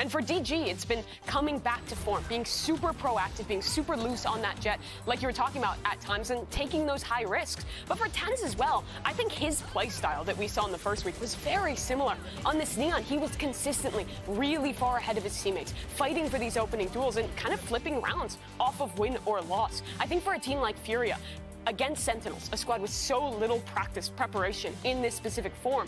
And for DG, it's been coming back to form, being super proactive, being super loose on that jet, like you were talking about at times, and taking those high risks. But for TenZ as well, I think his play style that we saw in the first week was very similar. On this Neon, he was consistently really far ahead of his teammates, fighting for these opening duels and kind of flipping rounds off of win or loss. I think for a team like Furia, against Sentinels, a squad with so little practice preparation in this specific form,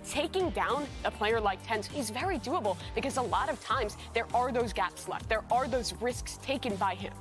taking down a player like TenZ is very doable because a lot of times there are those gaps left. There are those risks taken by him.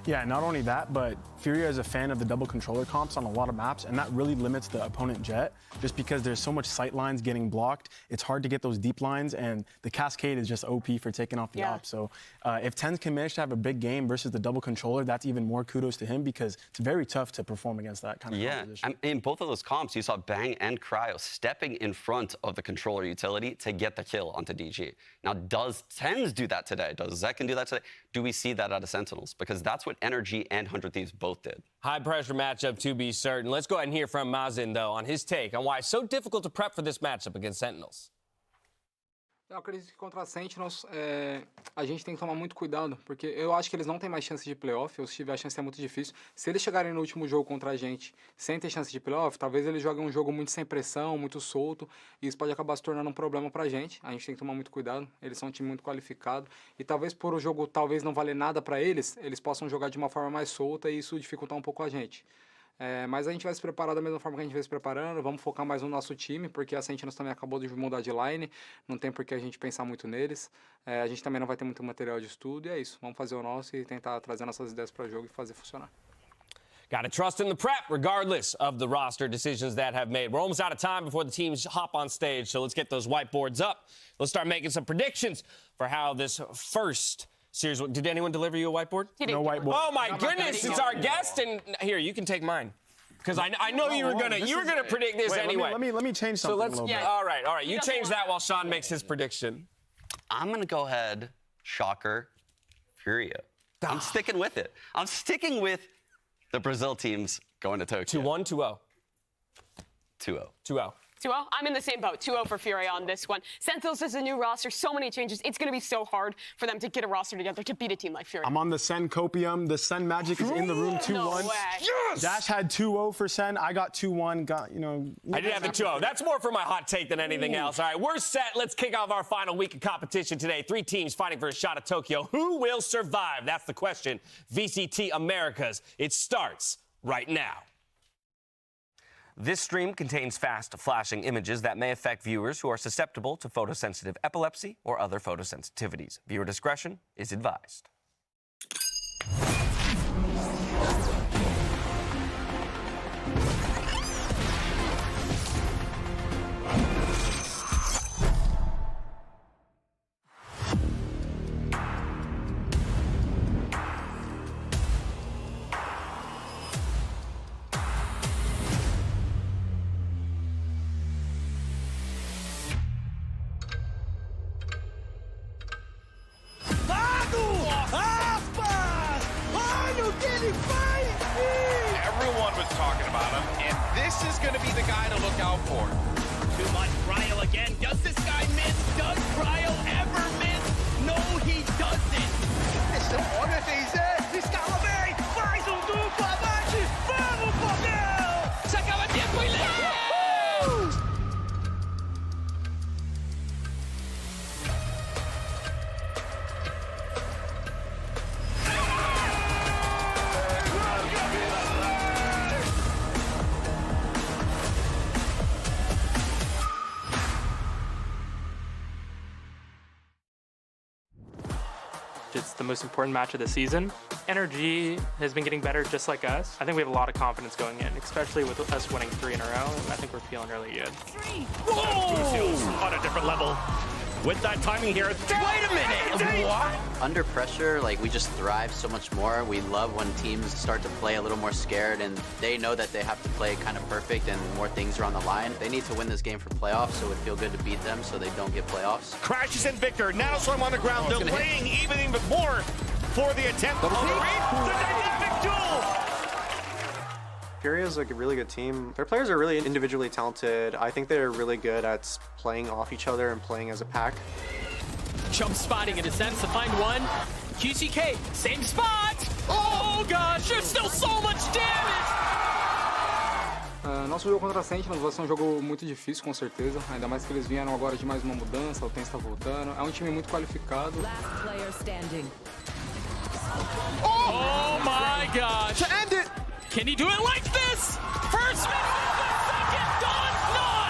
Yeah, not only that, but Furia is a fan of the double controller comps on a lot of maps, and that really limits the opponent jet just because there's so much sight lines getting blocked. It's hard to get those deep lines, and the Cascade is just OP for taking off the op. So if TenZ can manage to have a big game versus the double controller, that's even more kudos to him because it's very tough to perform against that kind of composition. In both of those comps, you saw Bang and Cryo stepping in front of the controller utility to get the kill onto DG. Now, does TenZ do that today? Does Zekken do that today? Do we see that out of Sentinels? Because that's what Energy and 100 Thieves both did. High-pressure matchup to be certain. Let's go ahead and hear from Mazin, though, on his take on why it's so difficult to prep for this matchup against Sentinels. Eu acredito que contra a Sentinels a gente tem que tomar muito cuidado, porque eu acho que eles não têm mais chance de playoff, ou se tiver a chance é muito difícil. Se eles chegarem no último jogo contra a gente sem ter chance de playoff, talvez eles joguem um jogo muito sem pressão, muito solto, e isso pode acabar se tornando um problema pra gente. A gente tem que tomar muito cuidado, eles são um time muito qualificado, e talvez por o jogo talvez não valer nada pra eles, eles possam jogar de uma forma mais solta e isso dificultar um pouco a gente. Mas a gente vai se preparar da mesma forma que a gente vem se preparando, vamos focar mais no nosso time, porque a Sentinels também acabou de mudar de line, não tem por que a gente pensar muito neles, a gente também não vai ter muito material de estudo, e é isso, vamos fazer o nosso e tentar trazer nossas ideias para o jogo e fazer funcionar. Got to trust in the prep, regardless of the roster decisions that have made. We're almost out of time before the teams hop on stage, so let's get those whiteboards up. Let's start making some predictions for how this first series. Did anyone deliver you a whiteboard? No whiteboard. Oh my goodness! It's our guest, and here you can take mine because I know you were gonna predict this anyway. Let me change something. So let's. a little bit. All right. You change that while Sean makes his prediction. I'm going to go ahead, shocker, Furia. I'm sticking with it. I'm sticking with the Brazil teams going to Tokyo. 2-1, 2-0. 2-0. 2-0. 2-0. I'm in the same boat. 2-0 for Furia on this one. Sentinels is a new roster, so many changes. It's going to be so hard for them to get a roster together to beat a team like Furia. I'm on the Sen Copium. The Sen Magic is in the room 2-1. No way. Yes! Dash had 2-0 for Sen. I got 2-1. I did have the 2-0. That's more for my hot take than anything else. All right, we're set. Let's kick off our final week of competition today. 3 teams fighting for a shot at Tokyo. Who will survive? That's the question. VCT Americas. It starts right now. This stream contains fast flashing images that may affect viewers who are susceptible to photosensitive epilepsy or other photosensitivities. Viewer discretion is advised. Everyone was talking about him, and this is going to be the guy to look out for. Too much Cryo again. Does this guy miss? Does Cryo ever miss? No, he doesn't. Olha a Feizer, escala bem, faz duplo abate, vamos, Papel! Se acaba tempo e leva! It's the most important match of the season. Energy has been getting better just like us. I think we have a lot of confidence going in, especially with us winning 3 in a row. I think we're feeling really good. Whoa! On a different level. With that timing here. Wait a minute! What? Under pressure, like, we just thrive so much more. We love when teams start to play a little more scared and they know that they have to play kind of perfect and more things are on the line. They need to win this game for playoffs, so it would feel good to beat them so they don't get playoffs. Crashes in Victor. Now Storm on the ground, delaying even more for the attempt. The dynamic duel! Furia is like a really good team. Their players are really individually talented. I think they're really good at playing off each other and playing as a pack. jump spotting in a sense to find one. QCK, same spot. Oh gosh, there's still so much damage. Nosso jogo contra a Sentinels vai ser um jogo muito difícil, com certeza. Ainda mais que eles vieram agora de mais uma mudança, o Ten está voltando. É um time muito qualificado. Oh my gosh. To end it. Can he do it like this? First minute, second, done, not.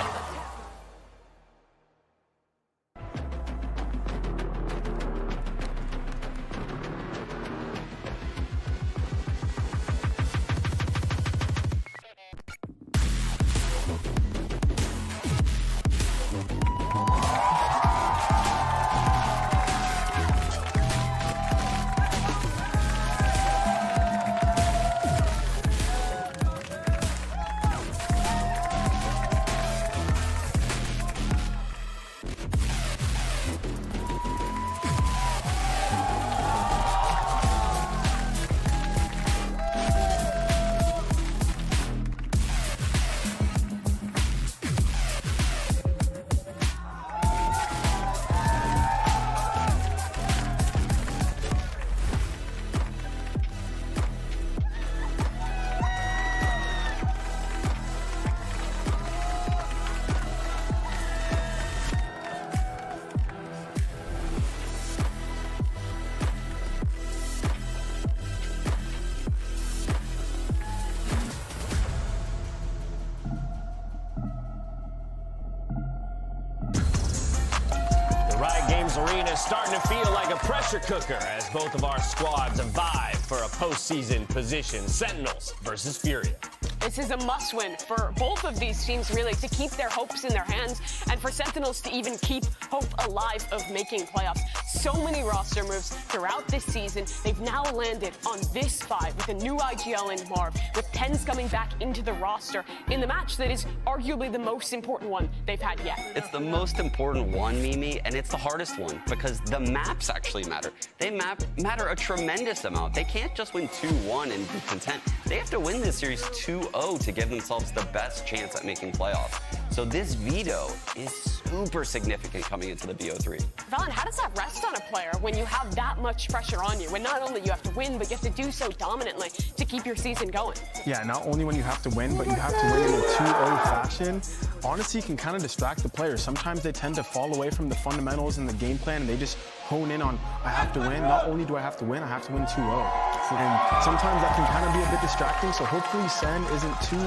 Arena is starting to feel like a pressure cooker as both of our squads vie for a postseason position. Sentinels versus Furia. This is a must-win for both of these teams, really, to keep their hopes in their hands and for Sentinels to even keep hope alive of making playoffs. So many roster moves throughout this season. They've now landed on this 5 with a new IGL in Marv, with TenZ coming back into the roster in the match that is arguably the most important one they've had yet. It's the most important one, Mimi, and it's the hardest one because the maps actually matter. They matter a tremendous amount. They can't just win 2-1 and be content. They have to win this series 2-0 to give themselves the best chance at making playoffs. So this veto is super significant coming into the BO3. Valen, how does that rest on a player when you have that much pressure on you? When not only you have to win, but you have to do so dominantly to keep your season going. Yeah, not only when you have to win, but you have to win in a 2-0 fashion. Honestly, can kind of distract the players. Sometimes they tend to fall away from the fundamentals and the game plan, and they just hone in on, I have to win. Not only do I have to win, I have to win 2-0. And sometimes that can kind of be a bit distracting, so hopefully Sen isn't too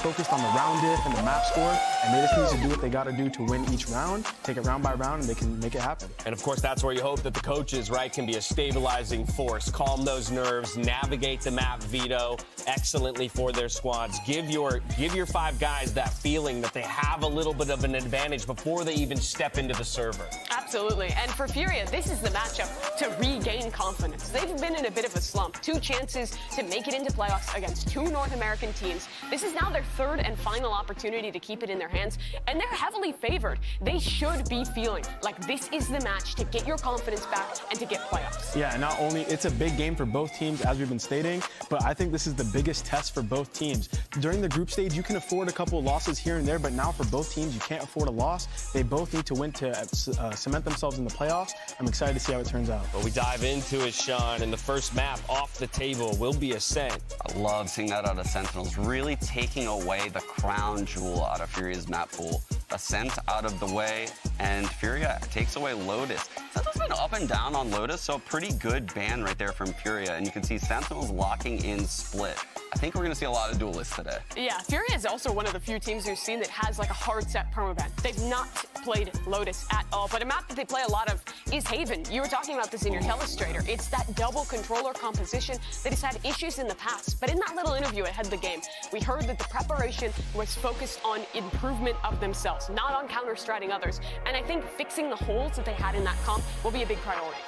focused on the round diff and the map score, and they just need to do what they got to do to win each round, take it round by round, and they can make it happen. And of course, that's where you hope that the coaches, can be a stabilizing force, calm those nerves, navigate the map veto excellently for their squads. Give your 5 guys that feeling that they have a little bit of an advantage before they even step into the server. Absolutely. And for Furia, this is the matchup to regain confidence. They've been in a bit of a slump. 2 chances to make it into playoffs against 2 North American teams. This is now their 3rd and final opportunity to keep it in their hands, and they're heavily favored. They should be feeling like this is the match to get your confidence back and to get playoffs. Yeah, not only it's a big game for both teams, as we've been stating, but I think this is the biggest test for both teams. During the group stage, you can afford a couple of losses here and there, but now for both teams, you can't afford a loss. They both need to win to cement themselves in the playoffs. I'm excited to see how it turns out. Well, we dive into it, Sean, and the first map off the table will be Ascent. I love seeing that out of Sentinels, really taking away the crown jewel out of Furia's map pool. Ascent out of the way, and Furia takes away Lotus. Sentinels been up and down on Lotus, so a pretty good ban right there from Furia, and you can see Sentinels locking in Split. I think we're going to see a lot of duelists today. Yeah, Furia is also one of the few teams we've seen that has a hard set permaban. They've not played Lotus at all, but a map that they play a lot of is Haven. You were talking about this in your Telestrator. It's that double controller composition that has had issues in the past, but in that little interview ahead of the game, we heard that the preparation was focused on improvement of themselves, not on counter-stratting others, and I think fixing the holes that they had in that comp will be a big priority.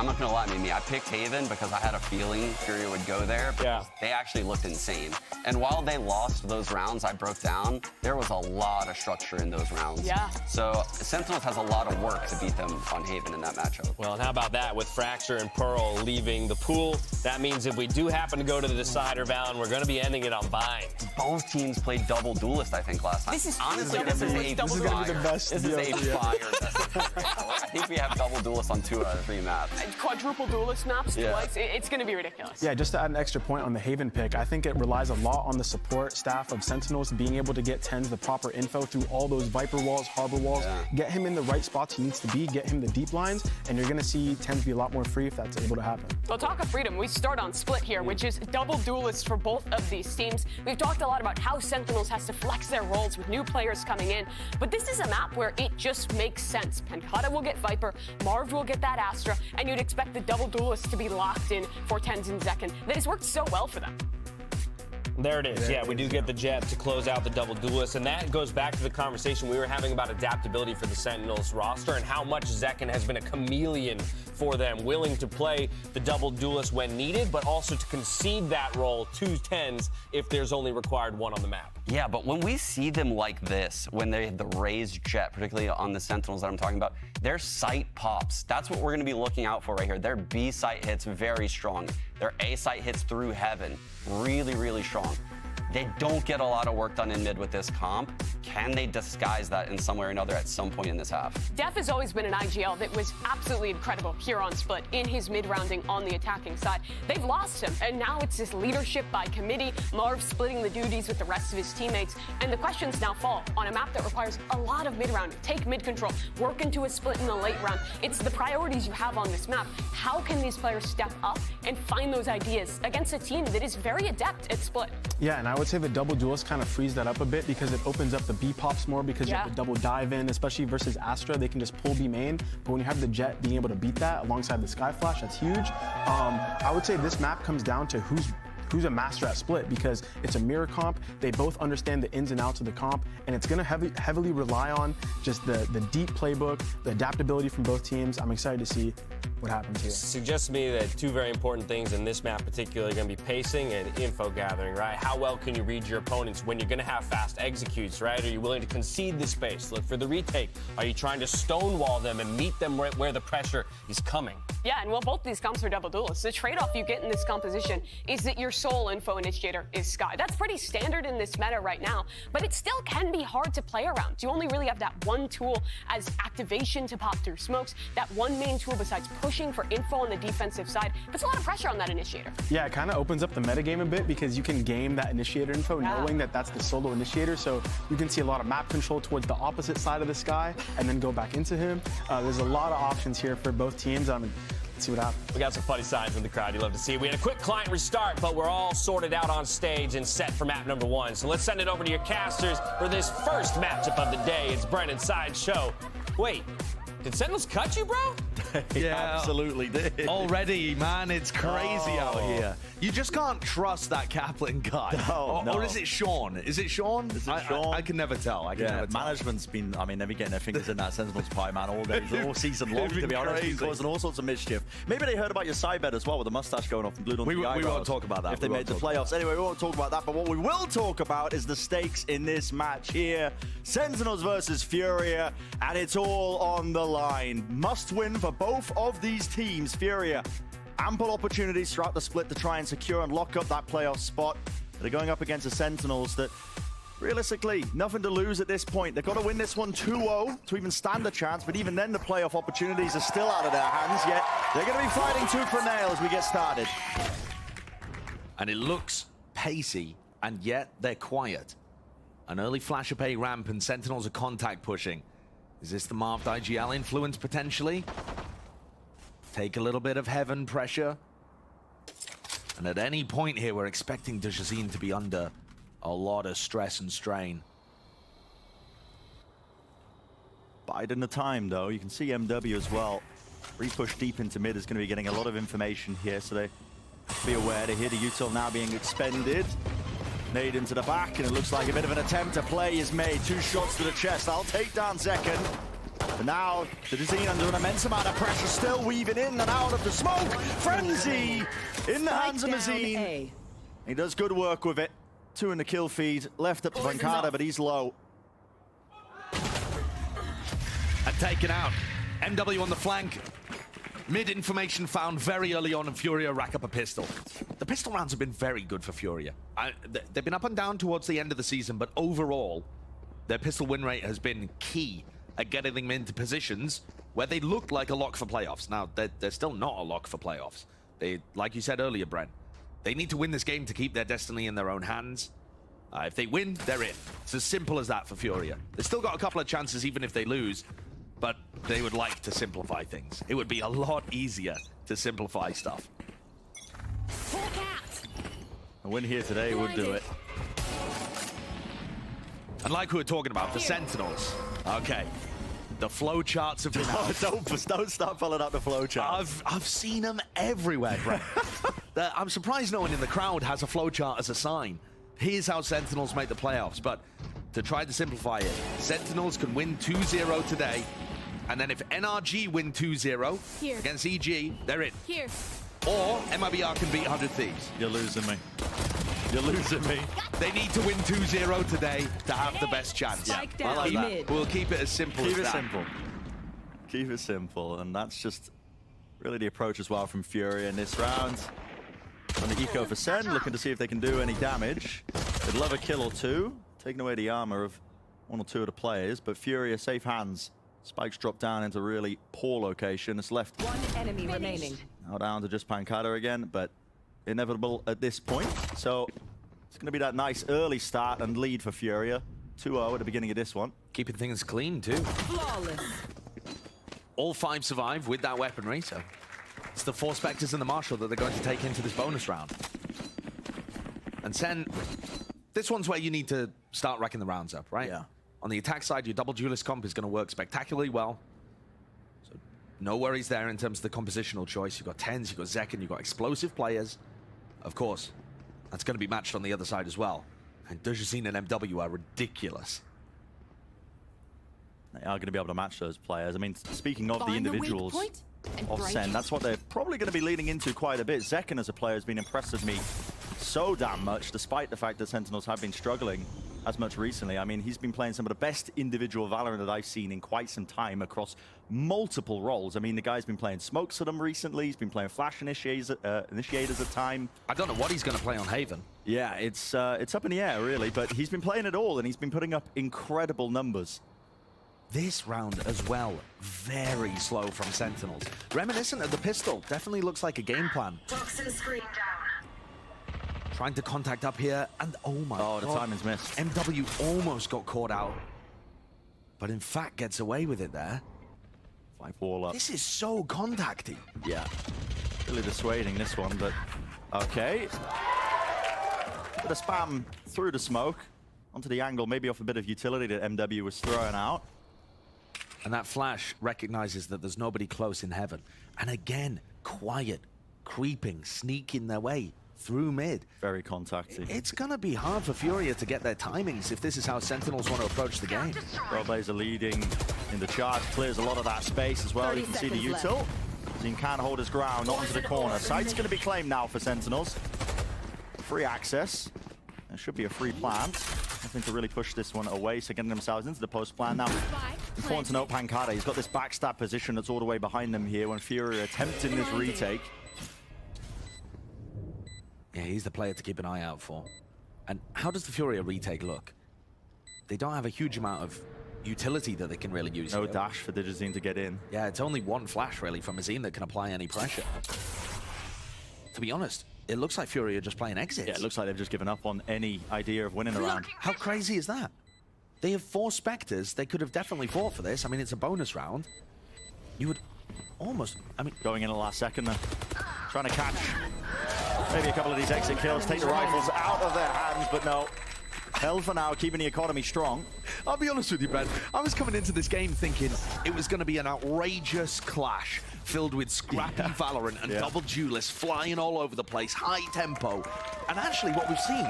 I'm not gonna lie, Mimi, I picked Haven because I had a feeling Furia would go there. Yeah. They actually looked insane. And while they lost those rounds I broke down, there was a lot of structure in those rounds. Yeah. So Sentinels has a lot of work to beat them on Haven in that matchup. Well, and how about that with Fracture and Pearl leaving the pool? That means if we do happen to go to the decider bound, we're going to be ending it on Vine. Both teams played double duelist, I think, last time. This is honestly, this is a This is gonna be the best. This is a fire. I think we have double duelists on 2 out of 3 maps. Quadruple duelist maps Yeah. twice. It's going to be ridiculous. Yeah, just to add an extra point on the Haven pick, I think it relies a lot on the support staff of Sentinels being able to get TenZ the proper info through all those Viper walls, Harbor walls, get him in the right spots he needs to be, get him the deep lines, and you're going to see TenZ be a lot more free if that's able to happen. Well, talk of freedom, we start on Split here, which is double duelists for both of these teams. We've talked a lot about how Sentinels has to flex their roles with new players coming in, but this is a map where it just makes sense. Pencata will get Viper, Marv will get that Astra, and you'd expect the double duelists to be locked in for TenZ and Zekken. That has worked so well for them. There it is. Yeah, we do get the Jet to close out the double duelist, and that goes back to the conversation we were having about adaptability for the Sentinels roster and how much Zekken has been a chameleon for them, willing to play the double duelist when needed, but also to concede that role to TenZ if there's only required one on the map. Yeah, but when we see them like this, when they have the raised Jet, particularly on the Sentinels that I'm talking about, their sight pops. That's what we're going to be looking out for right here. Their B site hits very strong. Their A site hits through heaven really, really strong. They don't get a lot of work done in mid with this comp. Can they disguise that in some way or another at some point in this half? Def has always been an IGL that was absolutely incredible here on Split in his mid-rounding on the attacking side. They've lost him, and now it's this leadership by committee, Marv splitting the duties with the rest of his teammates, and the questions now fall on a map that requires a lot of mid-rounding. Take mid-control, work into a split in the late round. It's the priorities you have on this map. How can these players step up and find those ideas against a team that is very adept at Split? Yeah, and I would say the double duelist kind of frees that up a bit because it opens up the B pops more because you have to double dive in, especially versus Astra. They can just pull B main, but when you have the Jet being able to beat that alongside the Sky Flash, that's huge. I would say this map comes down to who's a master at Split because it's a mirror comp. They both understand the ins and outs of the comp, and it's going to heavily rely on just the deep playbook, the adaptability from both teams. I'm excited to see what happens here. Suggests to me that 2 very important things in this map particularly are going to be pacing and info gathering, right? How well can you read your opponents when you're going to have fast executes, right? Are you willing to concede the space, look for the retake? Are you trying to stonewall them and meet them right where the pressure is coming? Yeah, and well, both these comps are double duelists. The trade-off you get in this composition is that your sole info initiator is Sky. That's pretty standard in this meta right now, but it still can be hard to play around. You only really have that one tool as activation to pop through smokes, that one main tool besides pushing for info on the defensive side. Puts a lot of pressure on that initiator. Yeah, it kind of opens up the metagame a bit because you can game that initiator info knowing that that's the solo initiator, so you can see a lot of map control towards the opposite side of the Sky and then go back into him. There's a lot of options here for both teams. Let's see what happens. We got some funny signs in the crowd. You love to see it. We had a quick client restart, but we're all sorted out on stage and set for map number 1. So let's send it over to your casters for this first matchup of the day. It's Brennan's Sideshow. Wait, did Sentinels cut you, bro? Yeah, absolutely did. Already, man, it's crazy out here. You just can't trust that Kaplan guy. No. Or is it Sean? Is it Sean? Is it Sean? I can never tell. I can never tell. Management's been, they've been getting their fingers in that Sentinels pie, man, all season long, to be honest. Been causing all sorts of mischief. Maybe they heard about your side bet as well with the mustache going off and glued onto the eyebrows. We won't talk about that. If they made the playoffs. Anyway, we won't talk about that, but what we will talk about is the stakes in this match here. Sentinels versus Furia, and it's all on the line. Must win for both of these teams. Furia, ample opportunities throughout the split to try and secure and lock up that playoff spot. They're going up against the Sentinels that, realistically, nothing to lose at this point. They've got to win this one 2-0 to even stand a chance, but even then the playoff opportunities are still out of their hands, yet they're going to be fighting tooth for nail as we get started. And it looks pacey, and yet they're quiet. An early flash up A ramp and Sentinels are contact pushing. Is this the Marved IGL influence potentially? Take a little bit of heaven pressure. And at any point here, we're expecting Dejazine to be under a lot of stress and strain. Biding the time, though. You can see MW as well. Re-push deep into mid is going to be getting a lot of information here, so they have to be aware. They hear the util now being expended. Nade into the back, and it looks like a bit of an attempt to play is made. 2 shots to the chest. I'll take down Zekken. But now, the Dizine under an immense amount of pressure, still weaving in and out of the smoke. Frenzy in the hands of Mazine. He does good work with it. 2 in the kill feed, left up to Pancada, but he's low. And taken out. MW on the flank. Mid information found very early on, and Furia rack up a pistol. The pistol rounds have been very good for Furia. They've been up and down towards the end of the season, but overall, their pistol win rate has been key at getting them into positions where they looked like a lock for playoffs. Now, they're still not a lock for playoffs. They, like you said earlier, Brent, they need to win this game to keep their destiny in their own hands. If they win, they're in. It's as simple as that for Furia. They've still got a couple of chances even if they lose, but they would like to simplify things. It would be a lot easier to simplify stuff. A win here today would do it. And like we were talking about, the Sentinels. Okay. The flow charts have been out. Don't start pulling out the flow charts. I've seen them everywhere, Brent. I'm surprised no one in the crowd has a flow chart as a sign. Here's how Sentinels make the playoffs. But to try to simplify it, Sentinels can win 2-0 today. And then if NRG win 2-0 against EG, they're in. Here. Or MIBR can beat 100 Thieves. You're losing me. You're losing me. They need to win 2-0 today to have the best chance. Yeah, I like that. We'll keep it as simple as that. Keep it simple. Keep it simple. And that's just really the approach as well from Furia in this round. On the eco for Sen, looking to see if they can do any damage. They'd love a kill or two, taking away the armor of 1 or 2 of the players. But Furia, safe hands. Spikes drop down into a really poor location. It's left 1 enemy remaining. Now down to just Pancada again, but inevitable at this point. So it's going to be that nice early start and lead for Furia. 2-0 at the beginning of this one. Keeping things clean, too. Flawless. All 5 survive with that weaponry, so it's the 4 Spectres and the Marshal that they're going to take into this bonus round. And Sen, this one's where you need to start racking the rounds up, right? Yeah. On the attack side, your double duelist comp is going to work spectacularly well. So no worries there in terms of the compositional choice. You've got Tens, you've got Zekken, you've got explosive players. Of course, that's going to be matched on the other side as well. And Dujazine and MW are ridiculous. They are going to be able to match those players. I mean, speaking of the individuals of Sen, that's what they're probably going to be leaning into quite a bit. Zekken as a player has been impressed me so damn much, despite the fact that Sentinels have been struggling as much recently. I mean, he's been playing some of the best individual Valorant that I've seen in quite some time across multiple roles. I mean, the guy's been playing smokes for them recently. He's been playing flash initiators at time. I don't know what he's going to play on Haven. Yeah, it's up in the air, really, but he's been playing it all, and he's been putting up incredible numbers. This round as well, very slow from Sentinels. Reminiscent of the pistol, definitely looks like a game plan. Toxin screen down. Trying to contact up here, and oh my god. The timing's missed. MW almost got caught out, but in fact gets away with it there. 5 wall up. This is so contacty. Yeah. Really dissuading this one, but okay. Bit of spam through the smoke onto the angle, maybe off a bit of utility that MW was throwing out. And that flash recognizes that there's nobody close in heaven. And again, quiet, creeping, sneaking their way through mid. Very contacty. It's going to be hard for Furia to get their timings if this is how Sentinels want to approach the game. Trailblazer leading in the charge, clears a lot of that space as well. You can see the util. Zine can hold his ground, not into the corner. Site's going to be claimed now for Sentinels. Free access. There should be a free plant. Nothing to really push this one away, so getting themselves into the post plan now. Important to note Pancada, he's got this backstab position that's all the way behind them here when Fury are attempting this retake. Yeah, he's the player to keep an eye out for. And how does the Furia retake look? They don't have a huge amount of utility that they can really use. No dash for Digizine to get in. Yeah, it's only one flash really from Azine that can apply any pressure. To be honest, it looks like Furia are just playing exits. Yeah, it looks like they've just given up on any idea of winning a round. How crazy is that? They have 4 Spectres. They could have definitely fought for this. I mean, it's a bonus round. You would almost, I mean... Going in the last second then. Trying to catch maybe a couple of these exit kills, take the rifles out of their hands, but no. Held for now, keeping the economy strong. I'll be honest with you, Ben. I was coming into this game thinking it was going to be an outrageous clash filled with scrappy Valorant and double duelists flying all over the place, high tempo. And actually what we've seen,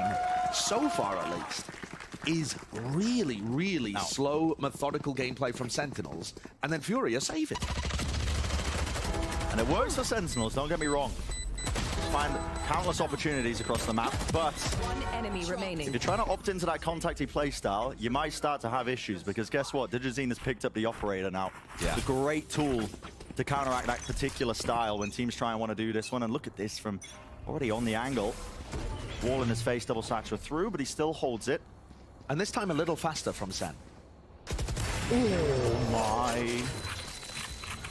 so far at least, is really, really slow, methodical gameplay from Sentinels, and then Furia save it. And it works for Sentinels, don't get me wrong. Find countless opportunities across the map, but One enemy remaining. if you're trying to opt into that contacty playstyle, you might start to have issues, because guess what? Digizine has picked up the operator now. Yeah. It's a great tool to counteract that particular style when teams try and want to do this one. And look at this from already on the angle. Wall in his face, double satchel through, but he still holds it. And this time a little faster from Sen. Oh my.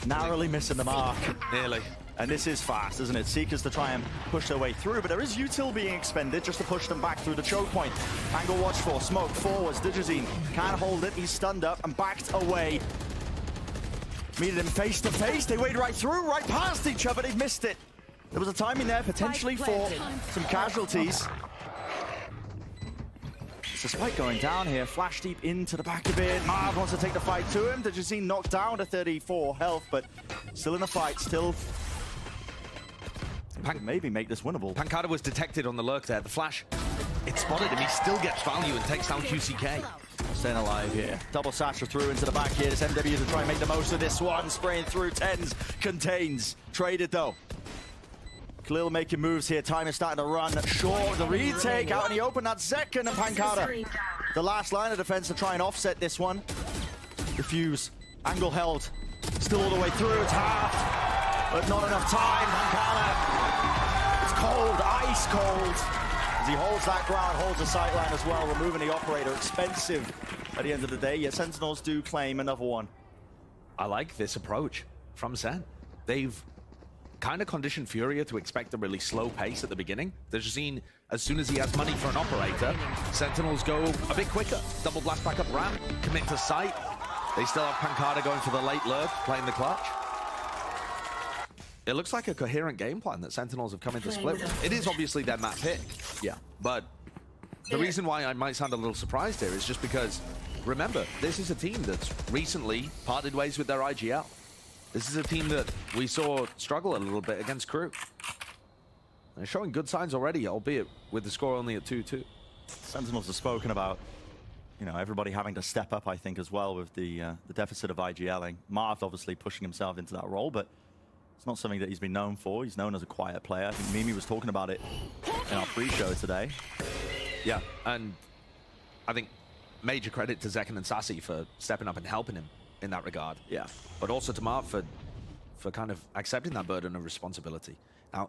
Narrowly missing the mark. Nearly. And this is fast, isn't it? Seekers to try and push their way through, but there is util being expended just to push them back through the choke point. Angle watch for, smoke forwards, Digizine can't hold it, he's stunned up and backed away. Meeted him face to face, they wade right through, right past each other, they've missed it. There was a timing there potentially for some casualties. It's a spike going down here, flash deep into the back of it. Marv wants to take the fight to him. Digizine knocked down to 34 health, but still in the fight, still maybe make this winnable. Pancada was detected on the lurk there. The flash, it spotted him. He still gets value and takes down QCK. Staying alive here. Double satchel through into the back here. This MW to try and make the most of this one. Spraying through, TenZ contains. Traded though. Khalil making moves here. Time is starting to run short. The retake out in the open. That's Zekken and Pancada. The last line of defense to try and offset this one. Refuse. Angle held. Still all the way through. It's half. But not enough time. Pancada. It's cold. Ice cold. As he holds that ground, holds the sight line as well, removing the operator. Expensive at the end of the day. Yet Sentinels do claim another one. I like this approach from Sen. They've kind of conditioned Furia to expect a really slow pace at the beginning. Digizine, as soon as he has money for an operator, Sentinels go a bit quicker. Double blast back up ramp, commit to sight. They still have Pancada going for the late lurk, playing the clutch. It looks like a coherent game plan that Sentinels have come into split with. It is obviously their map pick. Yeah. But the reason why I might sound a little surprised here is just because, remember, this is a team that's recently parted ways with their IGL. This is a team that we saw struggle a little bit against Crew. They're showing good signs already, albeit with the score only at 2-2. Sentinels have spoken about, you know, everybody having to step up, I think, as well with the deficit of IGLing. Marv obviously pushing himself into that role, but it's not something that he's been known for. He's known as a quiet player. I think Mimi was talking about it in our pre-show today. Yeah, and I think major credit to Zekken and Sassy for stepping up and helping him in that regard. Yeah. But also to Marv for kind of accepting that burden of responsibility. Now,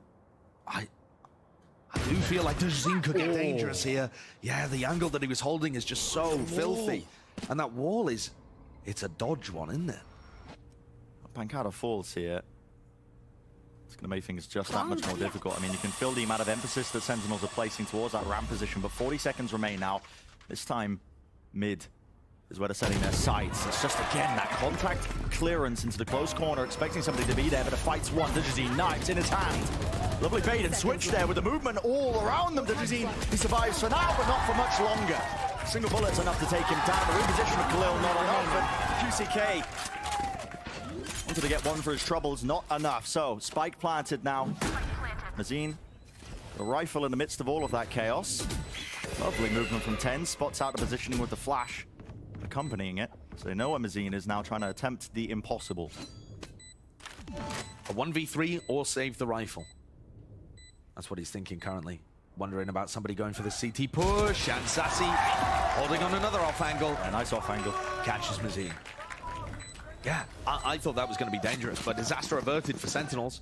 I do feel like Digizine could get dangerous here. Yeah, the angle that he was holding is just so filthy. And that wall is, it's a dodge one, isn't it? Pancada falls here. It's going to make things just that much more difficult. I mean, you can feel the amount of emphasis that Sentinels are placing towards that ramp position, but 40 seconds remain now. This time, mid is where they're setting their sights. It's just, again, that contact clearance into the close corner, expecting somebody to be there, but the fight's won. Digizine, knives in his hand. Lovely bait and switch there with the movement all around them. Digizine, he survives for now, but not for much longer. Single bullet's enough to take him down. The reposition of Khalil, not enough, and QCK wanted to get one for his troubles, not enough. So, spike planted now. Mazine, the rifle in the midst of all of that chaos. Lovely movement from TenZ, spots out the positioning with the flash accompanying it. So they know where Mazine is now, trying to attempt the impossible. A 1v3 or save the rifle. That's what he's thinking currently. Wondering about somebody going for the CT push, and Sassy holding on another off angle. A nice off angle. Catches Mazine. Yeah, I thought that was going to be dangerous, but disaster averted for Sentinels.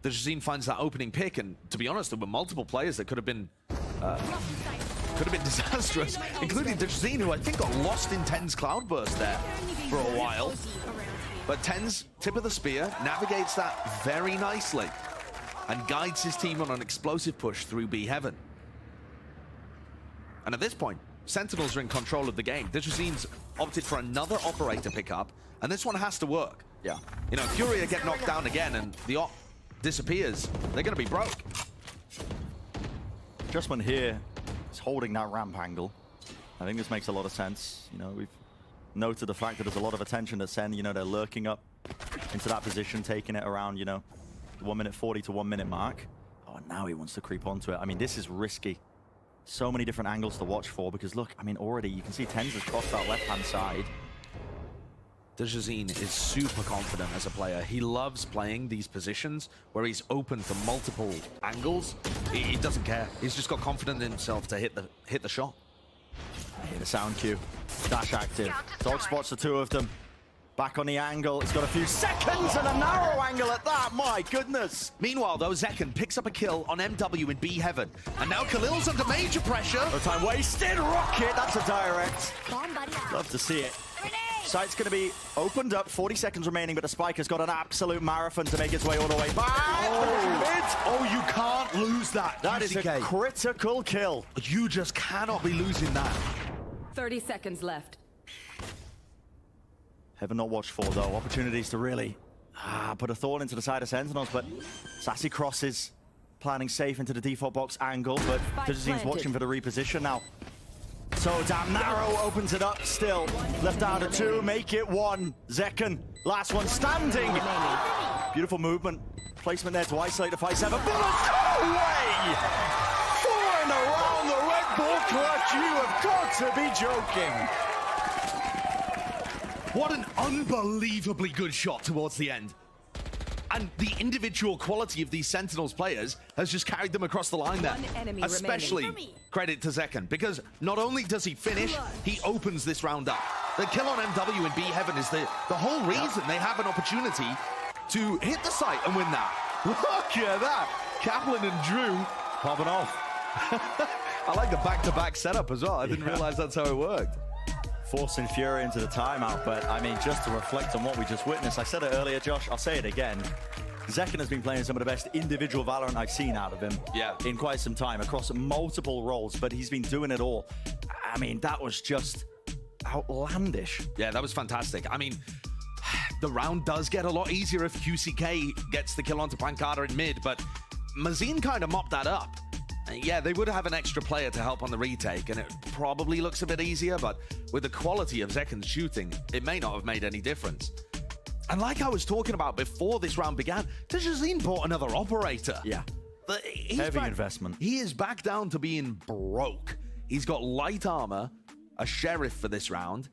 Digizine finds that opening pick, and to be honest, there were multiple players that could have been disastrous, including Digizine, who I think got lost in TenZ Cloudburst there for a while. But TenZ, tip of the spear, navigates that very nicely and guides his team on an explosive push through B Heaven. And at this point, Sentinels are in control of the game. Digizine's opted for another operator pickup, and this one has to work. Yeah. You know, Furia get knocked down again and the op disappears. They're going to be broke. Adjustment here is holding that ramp angle. I think this makes a lot of sense. You know, we've noted the fact that there's a lot of attention to Sen. You know, they're lurking up into that position, taking it around, you know, the 1:40 to 1 minute mark. Oh, and now he wants to creep onto it. I mean, this is risky. So many different angles to watch for, because look, I mean, already you can see Tens has crossed that left-hand side. Dejazine is super confident as a player. He loves playing these positions where he's open to multiple angles. He doesn't care. He's just got confidence in himself to hit the shot. I hear the sound cue. Dash active. Dog spots the two of them. Back on the angle. It's got a few seconds and a narrow angle at that. My goodness. Meanwhile, though, Zekken picks up a kill on MW in B Heaven. And now Khalil's under major pressure. No time wasted. Rocket. That's a direct. Love to see it. Site's going to be opened up. 40 seconds remaining, but the Spike has got an absolute marathon to make its way all the way back. Oh, you can't lose that. That is a critical kill. You just cannot be losing that. 30 seconds left. Heaven not watched for, though. Opportunities to really put a thorn into the side of Sentinels, but Sassy crosses, planning safe into the default box angle, but Digizine's watching for the reposition now. So damn narrow, opens it up still. Left down to 2, make it 1. Zekken, last one standing. Beautiful movement. Placement there to isolate the 5-7. Bullets, no way! 4 in a row, the Red Bull clutch. You have got to be joking. What an unbelievably good shot towards the end. And the individual quality of these Sentinels players has just carried them across the line there. Especially credit to Zekken, because not only does he finish, he opens this round up. The kill on MW in B Heaven is the whole reason they have an opportunity to hit the site and win that. Look at that. Kaplan and Drew popping off. I like the back-to-back setup as well. I didn't realize that's how it worked. Forcing Furia into the timeout, but I mean, just to reflect on what we just witnessed, I said it earlier, Josh, I'll say it again. Zekken has been playing some of the best individual Valorant I've seen out of him in quite some time, across multiple roles, but he's been doing it all. I mean, that was just outlandish. Yeah, that was fantastic. I mean, the round does get a lot easier if QCK gets the kill onto Pancada in mid, but Mazin kind of mopped that up. Yeah, they would have an extra player to help on the retake, and it probably looks a bit easier, but with the quality of Zekken's shooting, it may not have made any difference. And like I was talking about before this round began, Dejazine bought another operator. Yeah. Heavy investment. He is back down to being broke. He's got light armor, a sheriff for this round,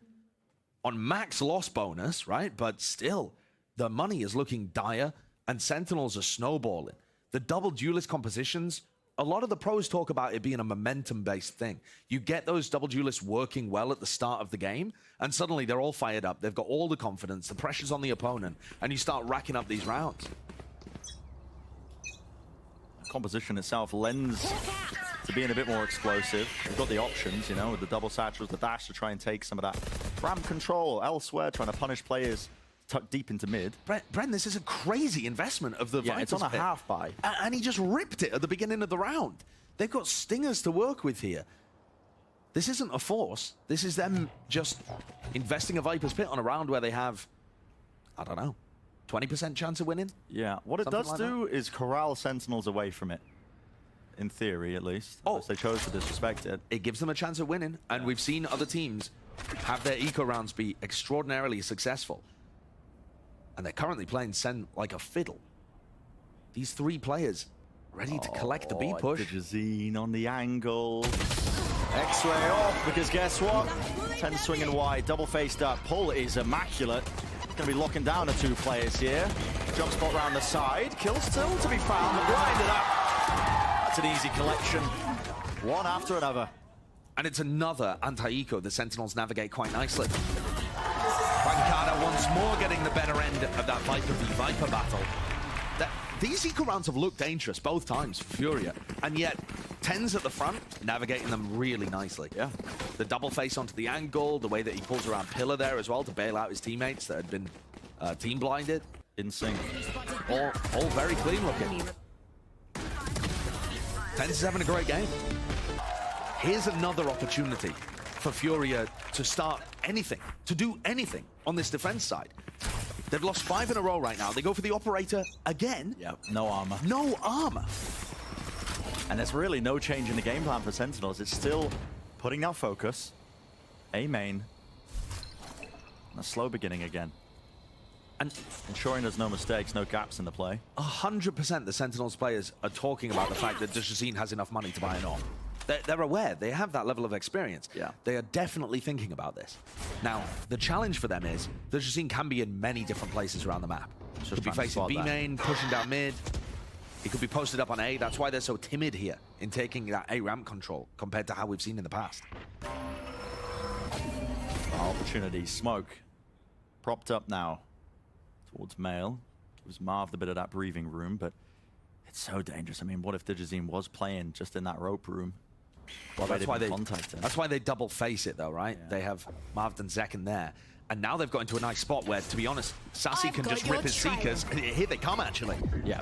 on max loss bonus, right? But still, the money is looking dire, and Sentinels are snowballing. The double duelist compositions, a lot of the pros talk about it being a momentum-based thing. You get those double duelists working well at the start of the game, and suddenly they're all fired up. They've got all the confidence, the pressure's on the opponent, and you start racking up these rounds. The composition itself lends to being a bit more explosive. You've got the options, you know, with the double satchels, the dash to try and take some of that ramp control elsewhere, trying to punish players tucked deep into mid. Bren, this is a crazy investment of the Vital's it's on a half buy. And he just ripped it at the beginning of the round. They've got stingers to work with here. This isn't a force. This is them just investing a Viper's Pit on a round where they have, I don't know, 20% chance of winning? Yeah, what it does do is corral Sentinels away from it. In theory, at least. Unless they chose to disrespect it. It gives them a chance of winning, and we've seen other teams have their eco rounds be extraordinarily successful. And they're currently playing Sen like a fiddle. These 3 players ready to collect the B push. Dejazine on the angle. X-ray off, because guess what? 10 swinging wide, double faced up. Pull is immaculate. Gonna be locking down the 2 players here. Jump spot round the side. Kill still to be found, but blinded up. That's an easy collection. One after another. And it's another anti-eco the Sentinels navigate quite nicely. Pancada once more getting the better end of that Viper v Viper battle. These eco rounds have looked dangerous both times for Furia, and yet Tens at the front, navigating them really nicely. Yeah. The double face onto the angle, the way that he pulls around Pillar there as well to bail out his teammates that had been team blinded. In sync. All very clean looking. Tens is having a great game. Here's another opportunity for Furia to start anything, to do anything on this defense side. They've lost 5 in a row right now. They go for the operator again. Yep, no armor. No armor. And there's really no change in the game plan for Sentinels. It's still putting our focus, A main, and a slow beginning again. And ensuring there's no mistakes, no gaps in the play. 100% the Sentinels players are talking about the fact that Dejazine has enough money to buy an AWP. They're aware. They have that level of experience. Yeah. They are definitely thinking about this. Now, the challenge for them is the Jacine can be in many different places around the map. Could be facing B main, pushing down mid. He could be posted up on A. That's why they're so timid here in taking that A ramp control compared to how we've seen in the past. Opportunity. Smoke. Propped up now towards Mail. Gives Marv a bit of that breathing room, but it's so dangerous. I mean, what if Digizine was playing just in that rope room? Well, that's why they double face it, though, right? Yeah. They have Marv and Zek in there. And now they've got into a nice spot where, to be honest, Sassy can just rip his Seekers. Here they come, actually. Yeah.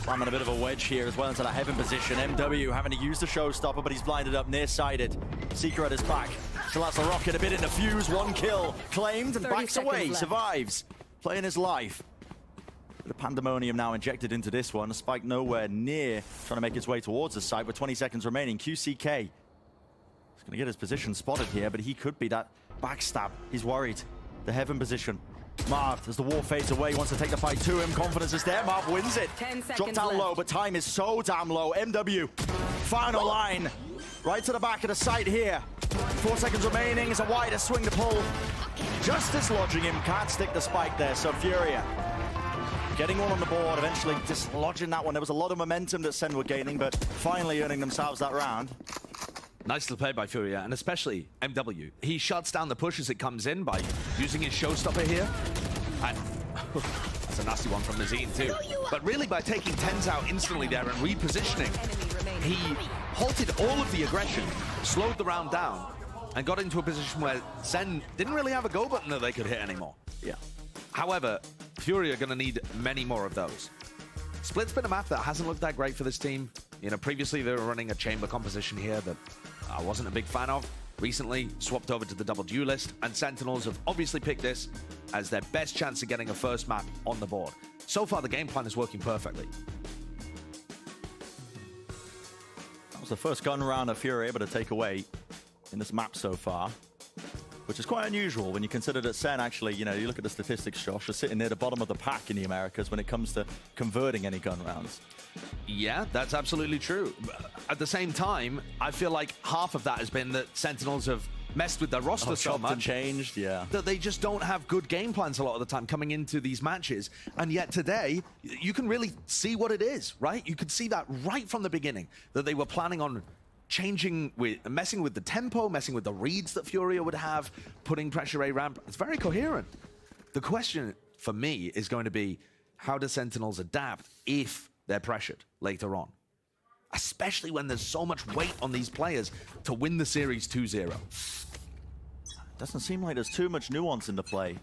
Slamming a bit of a wedge here as well into that heaven position. MW having to use the showstopper, but he's blinded up near-sided. Seeker at his back. Still has the rocket, a bit in the fuse. 1 kill claimed and backs away. Left. Survives. Playing his life. Bit of pandemonium now injected into this one. A Spike nowhere near trying to make its way towards the site with 20 seconds remaining. QCK is going to get his position spotted here, but he could be that backstab. He's worried. The heaven position. Marv, as the war fades away, wants to take the fight to him. Confidence is there. Marv wins it. Dropped down low, but time is so damn low. MW, final line. Right to the back of the site here. 4 seconds remaining. It's a wider swing to pull. Justice lodging him. Can't stick the spike there. So Furia getting one on the board, eventually dislodging that one. There was a lot of momentum that Sen were gaining, but finally earning themselves that round. Nicely played by Furia, and especially MW. He shuts down the push as it comes in by using his showstopper here. And that's a nasty one from Nazine too. But really by taking Tens out instantly there and repositioning, he halted all of the aggression, slowed the round down, and got into a position where Sen didn't really have a go button that they could hit anymore. Yeah. However, Furia are going to need many more of those. Split's been a map that hasn't looked that great for this team. You know, previously they were running a chamber composition here that I wasn't a big fan of. Recently swapped over to the double duelist, and Sentinels have obviously picked this as their best chance of getting a first map on the board. So far, the game plan is working perfectly. That was the first gun round that Fury able to take away in this map so far, which is quite unusual when you consider that Sen actually, you know, you look at the statistics, Josh, are sitting near the bottom of the pack in the Americas when it comes to converting any gun rounds. Yeah, that's absolutely true. At the same time, I feel like half of that has been that Sentinels have messed with their roster so much and changed, yeah, that they just don't have good game plans a lot of the time coming into these matches. And yet today, you can really see what it is, right? You could see that right from the beginning, that they were planning on messing with the tempo, messing with the reads that Furia would have, putting pressure A ramp. It's very coherent. The question for me is going to be, how do Sentinels adapt if they're pressured later on? Especially when there's so much weight on these players to win the series 2-0. Doesn't seem like there's too much nuance in the play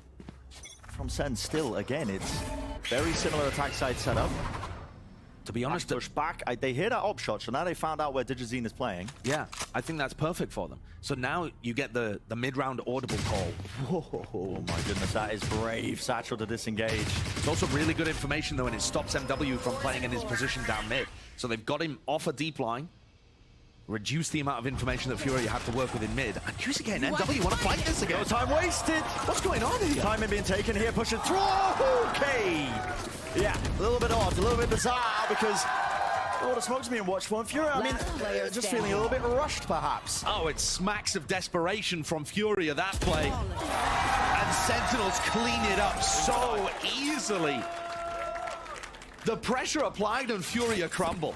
from Sen still. Again, it's very similar attack side setup. To be honest, push back. They hear that op shot, so now they found out where Digizine is playing. Yeah, I think that's perfect for them. So now you get the mid-round audible call. Whoa, oh my goodness, that is brave. Satchel to disengage. It's also really good information, though, and it stops MW from playing in his position down mid. So they've got him off a deep line, reduce the amount of information that Furia have to work with in mid. And QCK and MW want to fight this again. No time wasted. What's going on here? Time being taken here, pushing through. Okay. Yeah, a little bit odd, a little bit bizarre because all the smoke's being watched for. And Furia, I mean, just feeling a little bit rushed, perhaps. Oh, it smacks of desperation from Furia, that play. And Sentinels clean it up so easily. The pressure applied and Furia crumble.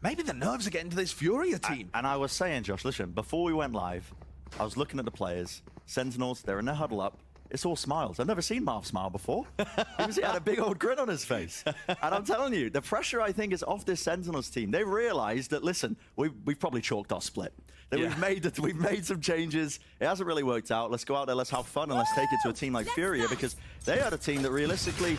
Maybe the nerves are getting to this Furia team. And I was saying, Josh, listen, before we went live, I was looking at the players. Sentinels, they're in their huddle up. It's all smiles. I've never seen Marv smile before. He had a big old grin on his face. And I'm telling you, the pressure, I think, is off this Sentinels team. They realized that, listen, we've probably chalked our split. That we've made some changes. It hasn't really worked out. Let's go out there, let's have fun, and let's take it to a team like Furia, because they are the team that realistically,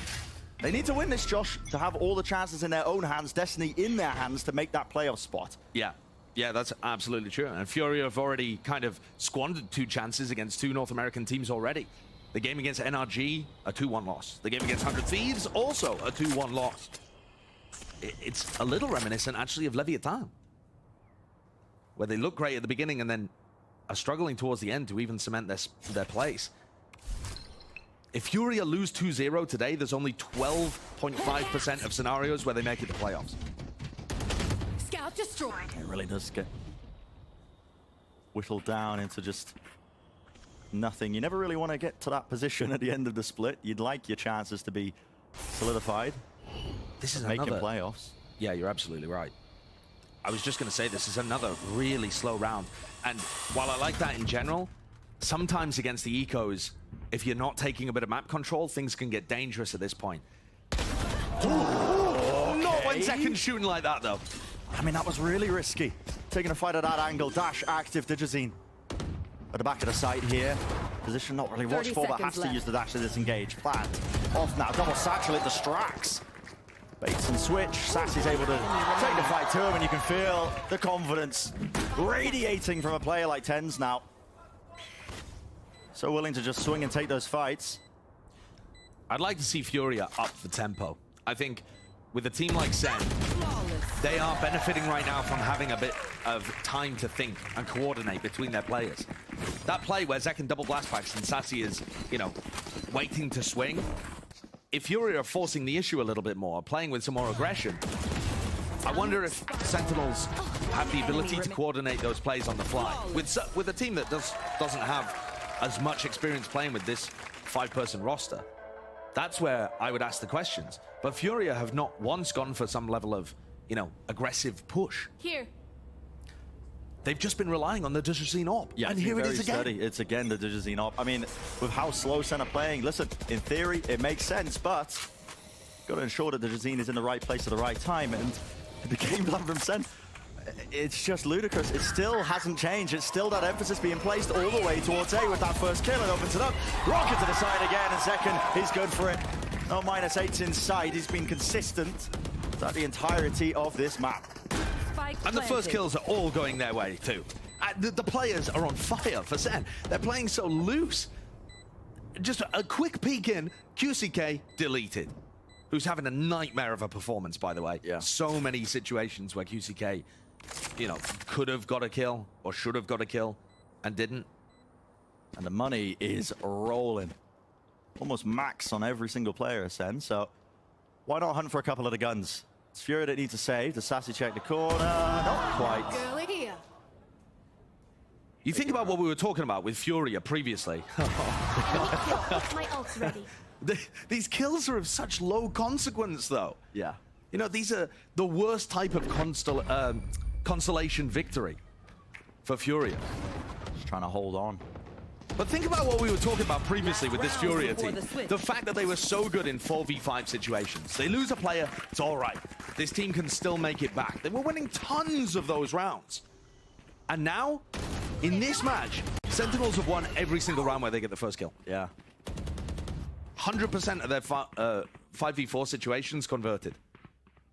they need to win this, Josh, to have all the chances in their own hands, destiny in their hands to make that playoff spot. Yeah. Yeah, that's absolutely true. And Furia have already kind of squandered 2 chances against 2 North American teams already. The game against NRG, a 2-1 loss. The game against 100 Thieves, also a 2-1 loss. It's a little reminiscent, actually, of Leviathan, where they look great at the beginning and then are struggling towards the end to even cement their place. If Furia lose 2-0 today, there's only 12.5% of scenarios where they make it to playoffs. Scout destroyed. It really does get whittled down into just nothing. You never really want to get to that position at the end of the split. You'd like your chances to be solidified. This is making another playoffs. Yeah, you're absolutely right. I was just going to say this is another really slow round. And while I like that in general, sometimes against the ecos, if you're not taking a bit of map control, things can get dangerous at this point. Okay. Not when Zeken's shooting like that, though. I mean, that was really risky. Taking a fight at that angle. Dash active, Digizine. At the back of the site here. Position not really watchful, but has to use the dash to disengage. Plant. Off now. Double satchel, it distracts. Baits and switch. Sassy's able to take the fight to him, and you can feel the confidence radiating from a player like TenZ now. So willing to just swing and take those fights. I'd like to see Furia up the tempo. I think with a team like Sen, they are benefiting right now from having a bit of time to think and coordinate between their players. That play where Zek double blast packs and Sassy is, you know, waiting to swing. If Furia are forcing the issue a little bit more, playing with some more aggression, I wonder if Sentinels have the ability to coordinate those plays on the fly. With a team that doesn't have as much experience playing with this 5-person roster, that's where I would ask the questions. But Furia have not once gone for some level of, you know, aggressive push. Here. They've just been relying on the Digizine op. Yeah, and here it is again. Steady. It's again the Digizine op. I mean, with how slow Sen are playing, listen, in theory, it makes sense, but got to ensure that Digizine is in the right place at the right time. And the game plan from Sen, it's just ludicrous. It still hasn't changed. It's still that emphasis being placed all the way towards A with that first kill, and opens it up. Rocket to the side again, and second, he's good for it. No -8s in sight. He's been consistent throughout the entirety of this map. And the first kills are all going their way too. The players are on fire for Sen. They're playing so loose. Just a quick peek in, QCK deleted. Who's having a nightmare of a performance, by the way. Yeah. So many situations where QCK, you know, could have got a kill or should have got a kill and didn't. And the money is rolling. Almost max on every single player, Sen. So why not hunt for a couple of the guns? It's Furia that needs to save. The Sassy check the corner. Not quite. Girl here. You think about what we were talking about with Furia previously. My ult's ready. These kills are of such low consequence, though. Yeah. You know, these are the worst type of consolation victory for Furia. Just trying to hold on. But think about what we were talking about previously with this Furia team. The fact that they were so good in 4v5 situations. They lose a player, it's all right. This team can still make it back. They were winning tons of those rounds. And now, in this match, Sentinels have won every single round where they get the first kill. Yeah. 100% of their 5v4 situations converted.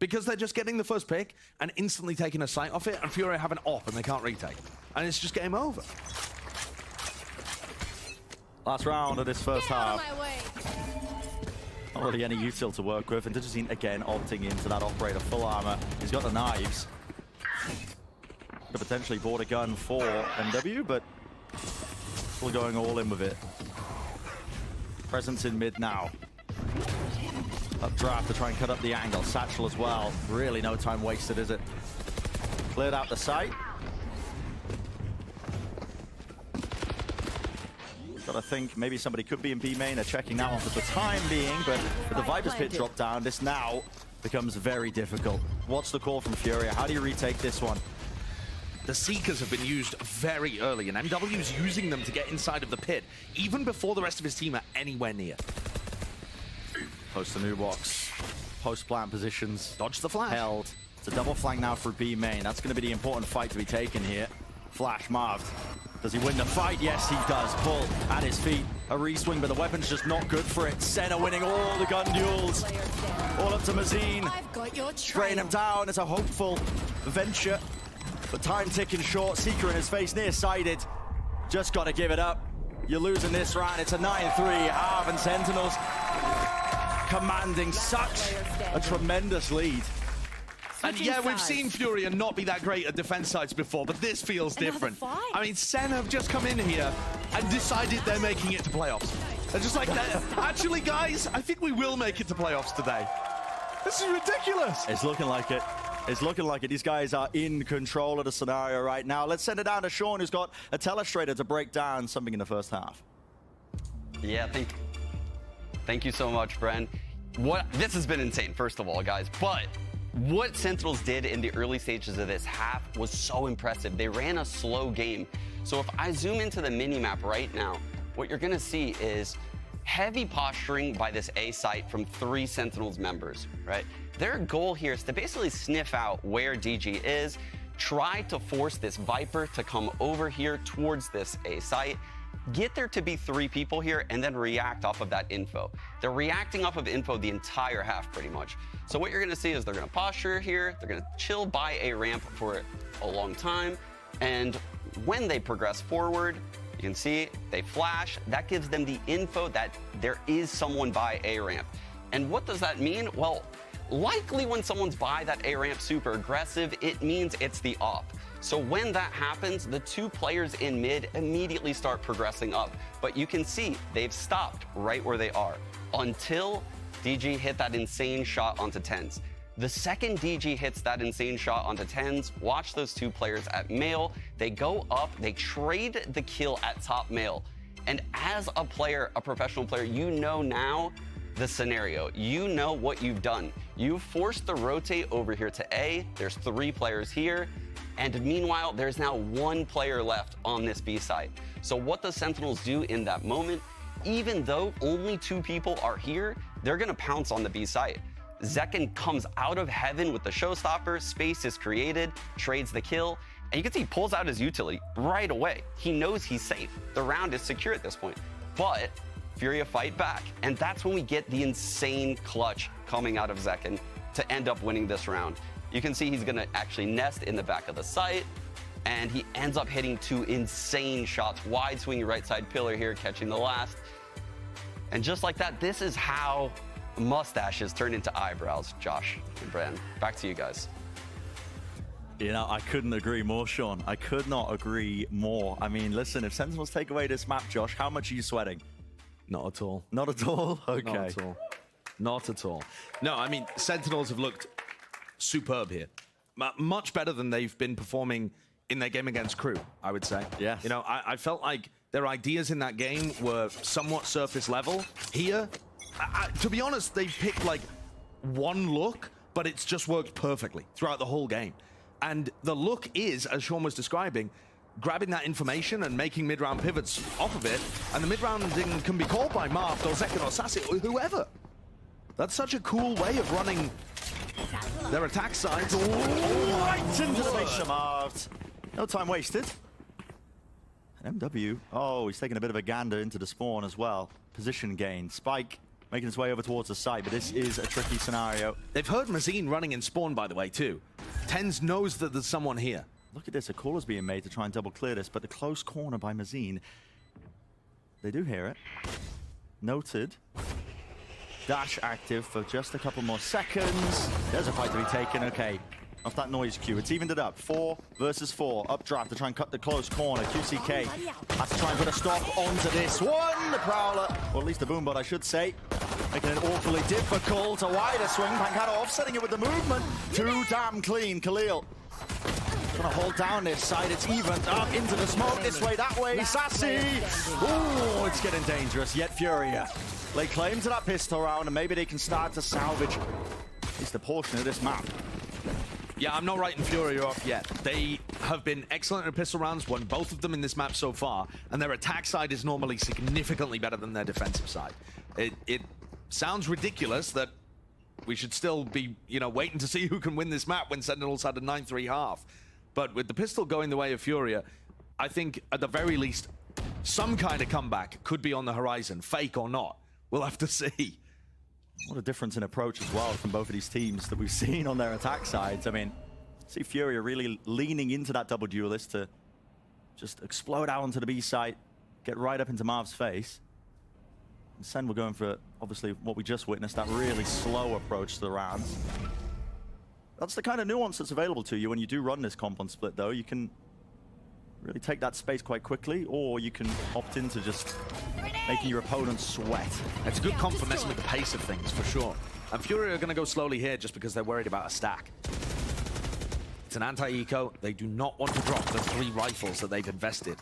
Because they're just getting the first pick and instantly taking a sight off it, and Furia have an op and they can't retake. And it's just game over. Last round of this first half. Not really any util to work with, and Digizine again opting into that operator full armor. He's got the knives. Could have potentially bought a gun for MW, but still going all in with it. Presence in mid now. Updraft to try and cut up the angle. Satchel as well. Really no time wasted, is it? Cleared out the site. Gotta think maybe somebody could be in B main. They're checking that one for the time being, but with the Viper's Pit drop down, this now becomes very difficult. What's the call from Furia? How do you retake this one? The Seekers have been used very early, and MW is using them to get inside of the pit, even before the rest of his team are anywhere near. Post the new box. Post plant positions. Dodge the flash. Held. It's a double flank now for B main. That's going to be the important fight to be taken here. Flash marved. Does he win the fight? Yes, he does. Pull at his feet. A re-swing, but the weapon's just not good for it. Senna winning all the gun duels. All up to Mazine. Spraying him down. It's a hopeful venture. But time ticking short. Seeker in his face, near-sighted. Just got to give it up. You're losing this round. It's a 9-3. Harv and Sentinels commanding such a tremendous lead. And yeah, we've seen Furia not be that great at defense sites before, but this feels different. I mean, Sen have just come in here and decided they're making it to playoffs. They're just like, actually, guys, I think we will make it to playoffs today. This is ridiculous. It's looking like it. It's looking like it. These guys are in control of the scenario right now. Let's send it down to Sean, who's got a telestrator to break down something in the first half. Yeah, thank you so much, Bren. This has been insane, first of all, guys. But what Sentinels did in the early stages of this half was so impressive. They ran a slow game. So if I zoom into the mini-map right now, what you're gonna see is heavy posturing by this A site from 3 Sentinels members, right? Their goal here is to basically sniff out where DG is, try to force this Viper to come over here towards this A site, get there to be 3 people here, and then react off of that info. They're reacting off of info the entire half, pretty much. So what you're gonna see is they're gonna posture here, they're gonna chill by a ramp for a long time, and when they progress forward, you can see they flash. That gives them the info that there is someone by A ramp. And what does that mean? Well, likely when someone's by that A ramp super aggressive, it means it's the op. So when that happens, the 2 players in mid immediately start progressing up. But you can see they've stopped right where they are until DG hit that insane shot onto 10s. The second DG hits that insane shot onto 10s, watch those 2 players at male. They go up, they trade the kill at top male. And as a player, a professional player, you know now the scenario. You know what you've done. You've forced the rotate over here to A. There's 3 players here. And meanwhile, there's now 1 player left on this B side. So what the Sentinels do in that moment, even though only 2 people are here, they're gonna pounce on the B side. Zekken comes out of heaven with the showstopper, space is created, trades the kill, and you can see he pulls out his utility right away. He knows he's safe. The round is secure at this point. But Furia fight back, and that's when we get the insane clutch coming out of Zekken to end up winning this round. You can see he's gonna actually nest in the back of the site, and he ends up hitting 2 insane shots. Wide swing right side pillar here, catching the last. And just like that, this is how mustaches turn into eyebrows. Josh and Bren, back to you guys. You know, I couldn't agree more, Sean. I could not agree more. I mean, listen, if Sentinels take away this map, Josh, how much are you sweating? Not at all. Not at all? Okay. Not at all. Not at all. No, I mean, Sentinels have looked superb here. Much better than they've been performing in their game against Crew, I would say. Yes. You know, I felt like their ideas in that game were somewhat surface level. Here, to be honest, they've picked like 1 look, but it's just worked perfectly throughout the whole game. And the look is, as Sean was describing, grabbing that information and making mid-round pivots off of it, and the mid-rounding can be called by Marth or Zekken or Sassy or whoever. That's such a cool way of running their attack sides. Right into the base of Marth. No time wasted. And MW, oh, he's taking a bit of a gander into the spawn as well. Position gain. Spike making his way over towards the site, but this is a tricky scenario. They've heard Mazine running in spawn, by the way, too. Tens knows that there's someone here. Look at this, a call is being made to try and double clear this, but the close corner by Mazine. They do hear it. Noted. Dash active for just a couple more seconds. There's a fight to be taken, okay. Off that noise cue, it's evened it up. 4 versus 4, updraft to try and cut the close corner. QCK has to try and put a stop onto this one. The Prowler, or at least the Boombot, I should say, making it awfully difficult. A wider swing, Pankado offsetting it with the movement. Too damn clean, Khalil. Gonna hold down this side, it's even up into the smoke, this way, that way, Sassy! Ooh, it's getting dangerous, yet Furia lay claim to that pistol round, and maybe they can start to salvage at least a portion of this map. Yeah, I'm not writing Furia off yet. They have been excellent in pistol rounds, won both of them in this map so far, and their attack side is normally significantly better than their defensive side. It sounds ridiculous that we should still be, you know, waiting to see who can win this map when Sentinels had a 9-3 half. But with the pistol going the way of Furia, I think at the very least, some kind of comeback could be on the horizon, fake or not. We'll have to see. What a difference in approach as well from both of these teams that we've seen on their attack sides. I mean, see Furia really leaning into that double duelist to just explode out onto the B site, get right up into Marv's face. And Sen were going for, obviously, what we just witnessed, that really slow approach to the rounds. That's the kind of nuance that's available to you when you do run this comp on split, though. You can really take that space quite quickly, or you can opt into just making your opponent sweat. It's a good comp for messing with the pace of things, for sure. And Furia are going to go slowly here just because they're worried about a stack. It's an anti-eco. They do not want to drop the 3 rifles that they've invested.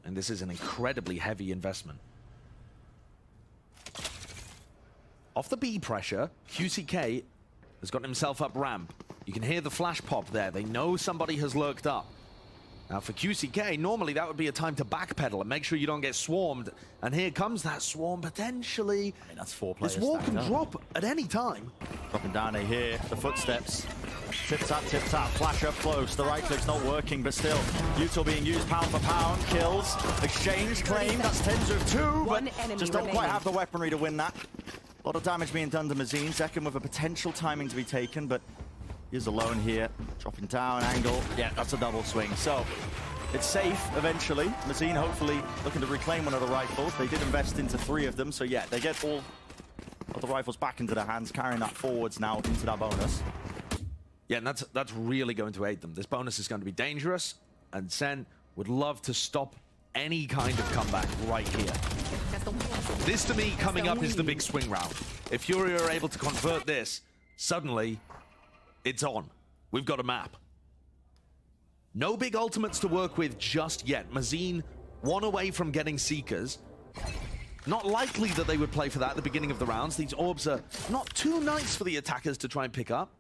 And this is an incredibly heavy investment. Off the B pressure, QCK has gotten himself up ramp. You can hear the flash pop there. They know somebody has lurked up. Now for QCK, normally that would be a time to backpedal and make sure you don't get swarmed. And here comes that swarm potentially. I mean, that's 4 players. This wall can drop at any time. Dropping down, they hear the footsteps. Tip tap, flash up close. The right click's not working, but still, Util being used pound for pound. Kills, exchange, claim. That's tens of 2, but just don't quite have the weaponry to win that. A lot of damage being done to Mazine. Second with a potential timing to be taken, but he's alone here. Dropping down, angle. Yeah, that's a double swing. So it's safe eventually. Mazine hopefully looking to reclaim one of the rifles. They did invest into 3 of them, so yeah, they get all of the rifles back into their hands, carrying that forwards now into that bonus. Yeah, and that's really going to aid them. This bonus is going to be dangerous, and Sen would love to stop any kind of comeback right here. This, to me, coming up is the big swing round. If Furia are able to convert this, suddenly, it's on. We've got a map. No big ultimates to work with just yet. Mazine, 1 away from getting Seekers. Not likely that they would play for that at the beginning of the rounds. These orbs are not too nice for the attackers to try and pick up.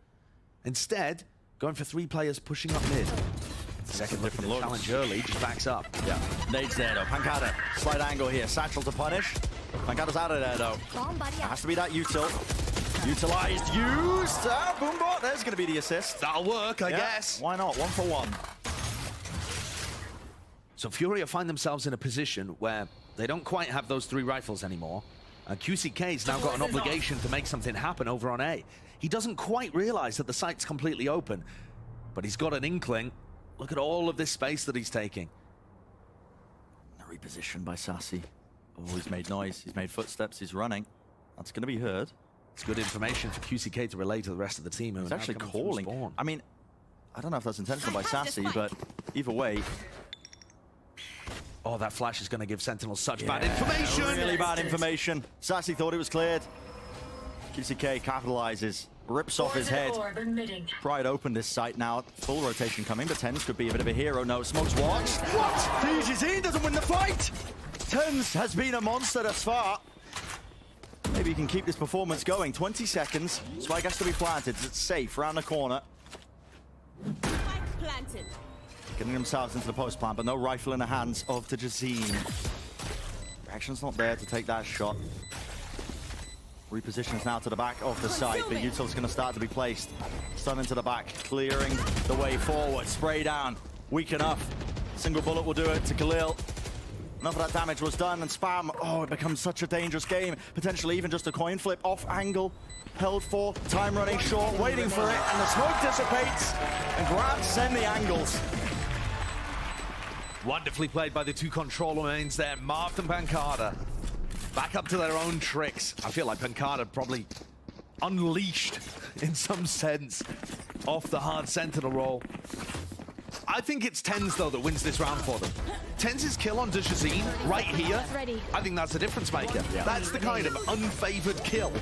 Instead, going for 3 players pushing up mid. Second look at the challenge early, just backs up. Yeah, nades there though. Pancada, slight angle here. Satchel to punish. Pancada's out of there though. It has to be that util. Utilized, used. Boombot, there's going to be the assist. That'll work, I guess. Why not? 1 for 1. So Furia find themselves in a position where they don't quite have those 3 rifles anymore. And QCK's now got an obligation to make something happen over on A. He doesn't quite realize that the site's completely open, but he's got an inkling. Look at all of this space that he's taking. Repositioned by Sassy. Oh, he's made noise. He's made footsteps. He's running. That's going to be heard. It's good information for QCK to relay to the rest of the team. He's actually calling. I mean, I don't know if that's intentional by Sassy, but either way. Oh, that flash is going to give Sentinels such bad information. Really bad information. Sassy thought it was cleared. QCK capitalizes. Rips off his head. Pride opened this site now. Full rotation coming, but Tens could be a bit of a hero. No, Smoke's watched. What? VCT doesn't win the fight. Tens has been a monster thus far. Maybe he can keep this performance going. 20 seconds. Spike has to be planted. It's safe around the corner. Planted. Getting themselves into the post plant, but no rifle in the hands of the Jazine. Reaction's not there to take that shot. Repositions now to the back of the site, but Util's going to start to be placed. Stun into the back, clearing the way forward. Spray down, weak enough. Single bullet will do it to Khalil. Enough of that damage was done, and Spam, oh, it becomes such a dangerous game. Potentially even just a coin flip off angle. Held for, time running short, waiting for it, and the smoke dissipates, and grabs send the angles. Wonderfully played by the 2 controller mains there, Marth and Pancada. Back up to their own tricks. I feel like Pancada probably unleashed, in some sense, off the hard Sentinel roll. I think it's Tens, though, that wins this round for them. Tens' kill on Dejazine right here, I think that's a difference maker. Yeah. That's the kind of unfavored kill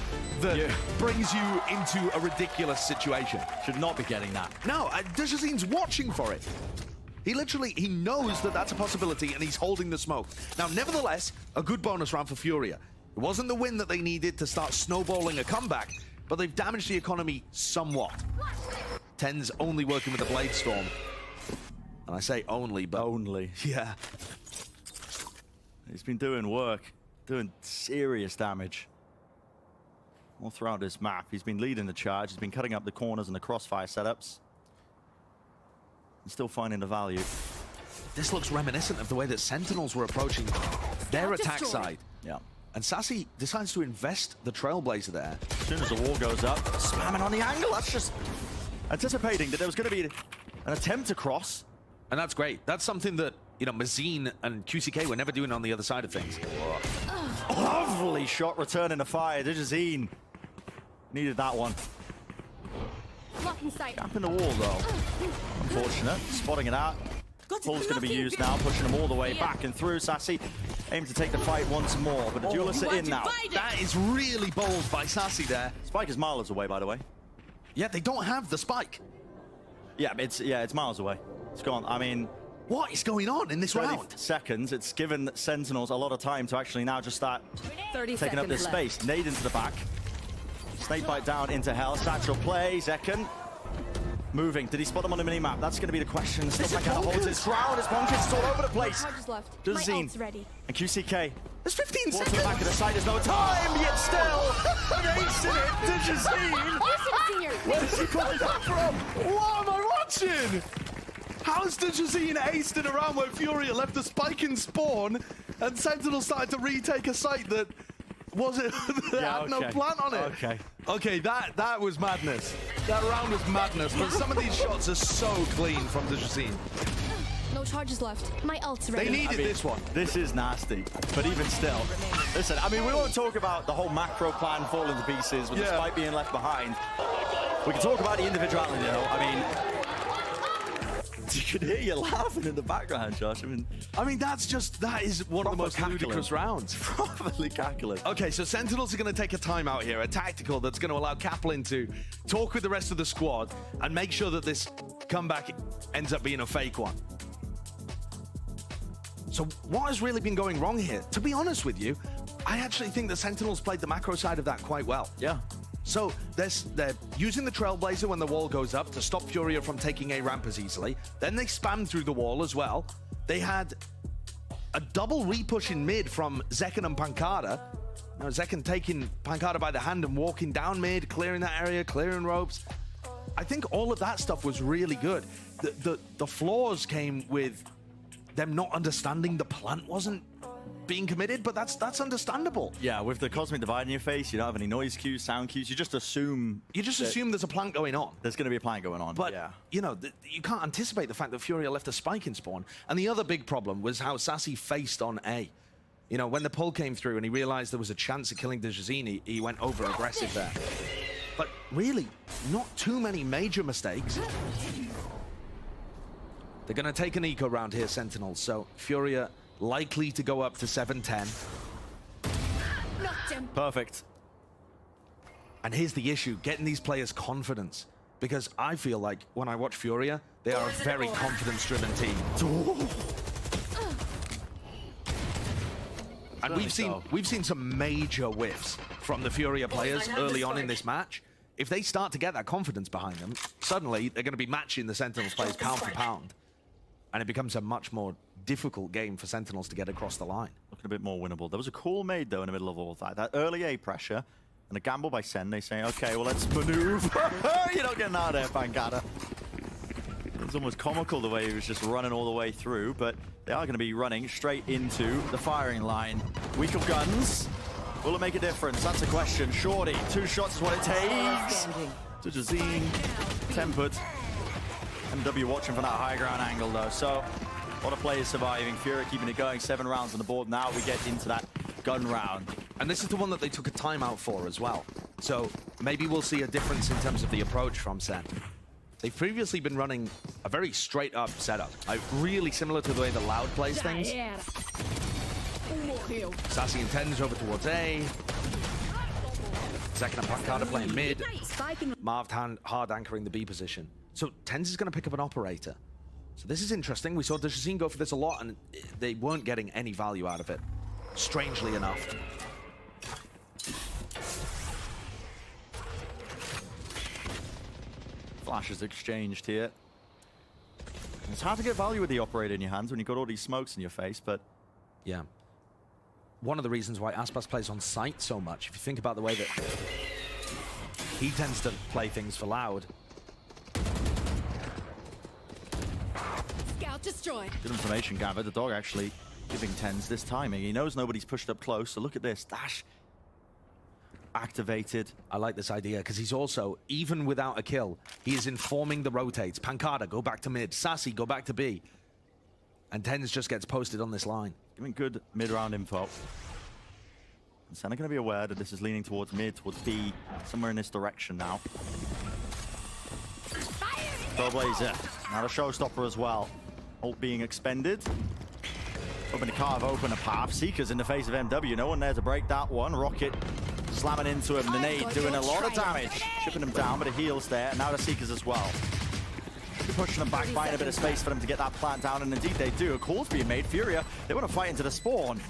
that brings you into a ridiculous situation. Should not be getting that. No, Dejazine's watching for it. He knows that that's a possibility, and he's holding the smoke. Now, nevertheless, a good bonus round for Furia. It wasn't the win that they needed to start snowballing a comeback, but they've damaged the economy somewhat. Tens only working with the Blade Storm. And I say only, but... Only. Yeah. He's been doing work, doing serious damage. All throughout this map, he's been leading the charge. He's been cutting up the corners and the crossfire setups. And still finding the value. This looks reminiscent of the way that Sentinels were approaching their attack side. Yeah. And Sassy decides to invest the Trailblazer there. As soon as the wall goes up, spamming on the angle. That's just anticipating that there was going to be an attempt to cross. And that's great. That's something that, you know, Mazine and QCK were never doing on the other side of things. Lovely shot returning to fire. Dejazine needed that one. Gap in the wall, though. Unfortunate. Spotting it out. Pull's going to be used now, pushing him all the way back and through. Sassy aims to take the fight once more, but the duelists are in now. That is really bold by Sassy there. Spike is miles away, by the way. Yeah, they don't have the spike. Yeah, it's miles away. It's gone. I mean, what is going on in this round? Seconds. It's given Sentinels a lot of time to actually now just start taking up this space. Nade into the back. Snake bite down into hell. Satchel play. Zekken moving. Did he spot him on the minimap? That's going to be the question. Still Pancada holds his ground. It's bonkers. It's all over the place. Duzine and QCK. There's 15 seconds. To the back of the side. There's no time. Yet still, an ace in it. Duzine. Where's he pulling that from? What am I watching? How's Duzine aced in a round where Furia left a spike in spawn and Sentinel started to retake a site that had no plant on it? Okay, that was madness. That round was madness, but some of these shots are so clean from Duzine. No charges left. My ult's ready. They needed this one. This is nasty, but even still. Listen, I mean, we won't talk about the whole macro plan falling to pieces with the spike being left behind. We can talk about the individuality, though. I mean, you could hear you laughing in the background, Josh. I mean, that is one of the most ludicrous rounds. Probably cackling. Okay, so Sentinels are going to take a timeout here, a tactical that's going to allow Kaplan to talk with the rest of the squad and make sure that this comeback ends up being a fake one. So what has really been going wrong here? To be honest with you, I actually think the Sentinels played the macro side of that quite well. Yeah. So they're using the Trailblazer when the wall goes up to stop Furia from taking A ramp as easily. Then they spammed through the wall as well. They had a double repush in mid from Zekken and Pancada. Now Zekken taking Pancada by the hand and walking down mid, clearing that area, clearing ropes. I think all of that stuff was really good. The flaws came with them not understanding the plant wasn't being committed, but that's understandable. Yeah, with the Cosmic Divide in your face, you don't have any noise cues, sound cues. You just assume... there's a plant going on. There's going to be a plant going on, but, you know, you can't anticipate the fact that Furia left a spike in spawn. And the other big problem was how Sassy faced on A. You know, when the pull came through and he realized there was a chance of killing Duzine, he went over-aggressive there. But really, not too many major mistakes. They're going to take an eco round here, Sentinels, so Furia likely to go up to 7-10. Perfect. And here's the issue, getting these players confidence. Because I feel like when I watch Furia, they are a very confidence-driven team. And we've seen some major whiffs from the Furia players early on in this match. If they start to get that confidence behind them, suddenly they're going to be matching the Sentinels players pound for pound. And it becomes a much more difficult game for Sentinels to get across the line. Looking a bit more winnable. There was a call made, though, in the middle of all of that. That early A pressure and a gamble by Sen. They say, okay, well, let's maneuver. You're not getting out of there, Pancada. It was almost comical the way he was just running all the way through, but they are going to be running straight into the firing line. Weak of guns. Will it make a difference? That's a question. Shorty, 2 shots is what it takes. Duzine, tempered. MW watching from that high ground angle, though. So, a lot of players surviving. Furia keeping it going. 7 rounds on the board. Now we get into that gun round. And this is the one that they took a timeout for as well. So, maybe we'll see a difference in terms of the approach from Sen. They've previously been running a very straight-up setup. Really similar to the way the Loud plays things. Sassy and Tens over towards A. Zekken and Pancada playing mid. Marv hard anchoring the B position. So Tens is going to pick up an operator. So this is interesting. We saw Duzine go for this a lot, and they weren't getting any value out of it, strangely enough. Flashes exchanged here. It's hard to get value with the operator in your hands when you've got all these smokes in your face, but... Yeah. One of the reasons why Aspas plays on site so much, if you think about the way that he tends to play things for Loud. Scout destroyed. Good information gathered. The dog actually giving Tens this timing. He knows nobody's pushed up close, so look at this. Dash activated. I like this idea because he's also, even without a kill, he is informing the rotates. Pancada, go back to mid. Sassy, go back to B. And Tens just gets posted on this line. Giving good mid-round info. And Sen are going to be aware that this is leaning towards mid, towards B, somewhere in this direction now. Trailblazer, now a showstopper as well. Ult being expended. Hoping to carve open a path. Seekers in the face of MW. No one there to break that one. Rocket Slamming into him, the nade doing a lot of damage. Chipping him down, but it heals there. And now the Seekers as well. Pushing them back, finding a bit of space for them to get that plant down, and indeed they do. A call's being made. Furia, they want to fight into the spawn.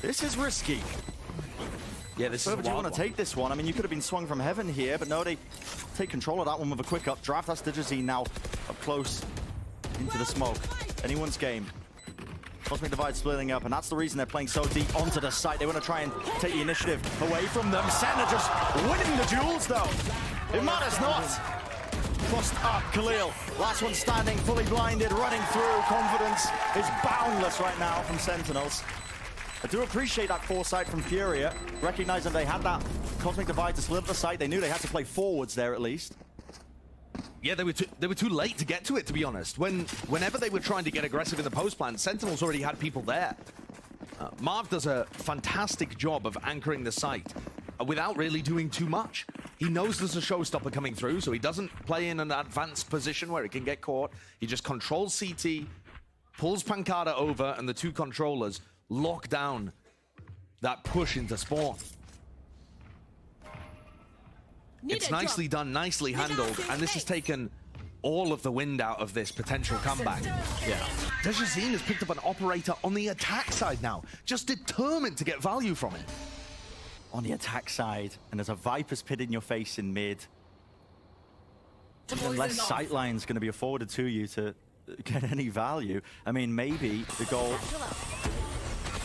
This is risky. Yeah, this is do you want to take this one? I mean, you could have been swung from heaven here, but no, they take control of that one with a quick updraft. That's Digizine now up close into the smoke. Anyone's game. Cosmic Divide splitting up, and that's the reason they're playing so deep onto the site. They want to try and take the initiative away from them. Senna just winning the duels, though. It matters not. Crossed up, Khalil. Last one standing, fully blinded, running through. Confidence is boundless right now from Sentinels. I do appreciate that foresight from Furia, recognizing they had that Cosmic Divide to split up the site. They knew they had to play forwards there at least. Yeah, they were too late to get to it, to be honest. Whenever they were trying to get aggressive in the post plan, Sentinels already had people there. Marv does a fantastic job of anchoring the site without really doing too much. He knows there's a showstopper coming through, so he doesn't play in an advanced position where it can get caught. He just controls CT, pulls Pancada over, and the two controllers lock down that push into spawn. It's nicely done, nicely handled, and this has taken all of the wind out of this potential comeback. Yeah. Digizine has picked up an operator on the attack side now, just determined to get value from it. On the attack side, and there's a Viper's Pit in your face in mid. Even less sightlines going to be afforded to you to get any value. I mean, maybe the goal...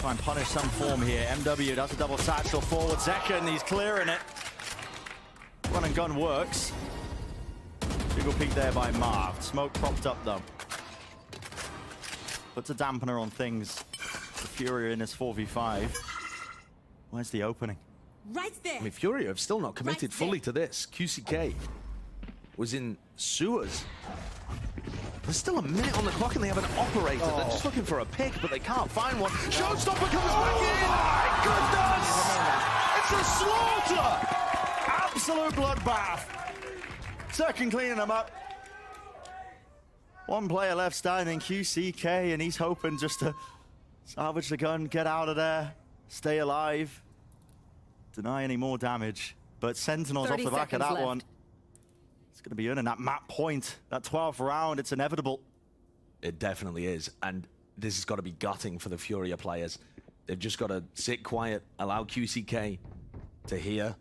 Try and punish some form here. MW does a double satchel forward. Zekken, he's clearing it. Run and gun works. Single peek there by Marv. Smoke propped up though. Puts a dampener on things. The Furia in this 4v5. Where's the opening? Right there. I mean, Furia have still not committed fully to this. QCK was in sewers. There's still a minute on the clock and they have an operator. They're just looking for a pick, but they can't find one. Showstopper comes back in! My goodness! It's a slaughter! Absolute bloodbath. Second cleaning them up. One player left standing, QCK, and he's hoping just to salvage the gun, get out of there, stay alive, deny any more damage. But Sentinels off the back of that one. It's going to be earning that map point, that 12th round. It's inevitable. It definitely is. And this has got to be gutting for the Furia players. They've just got to sit quiet, allow QCK to hear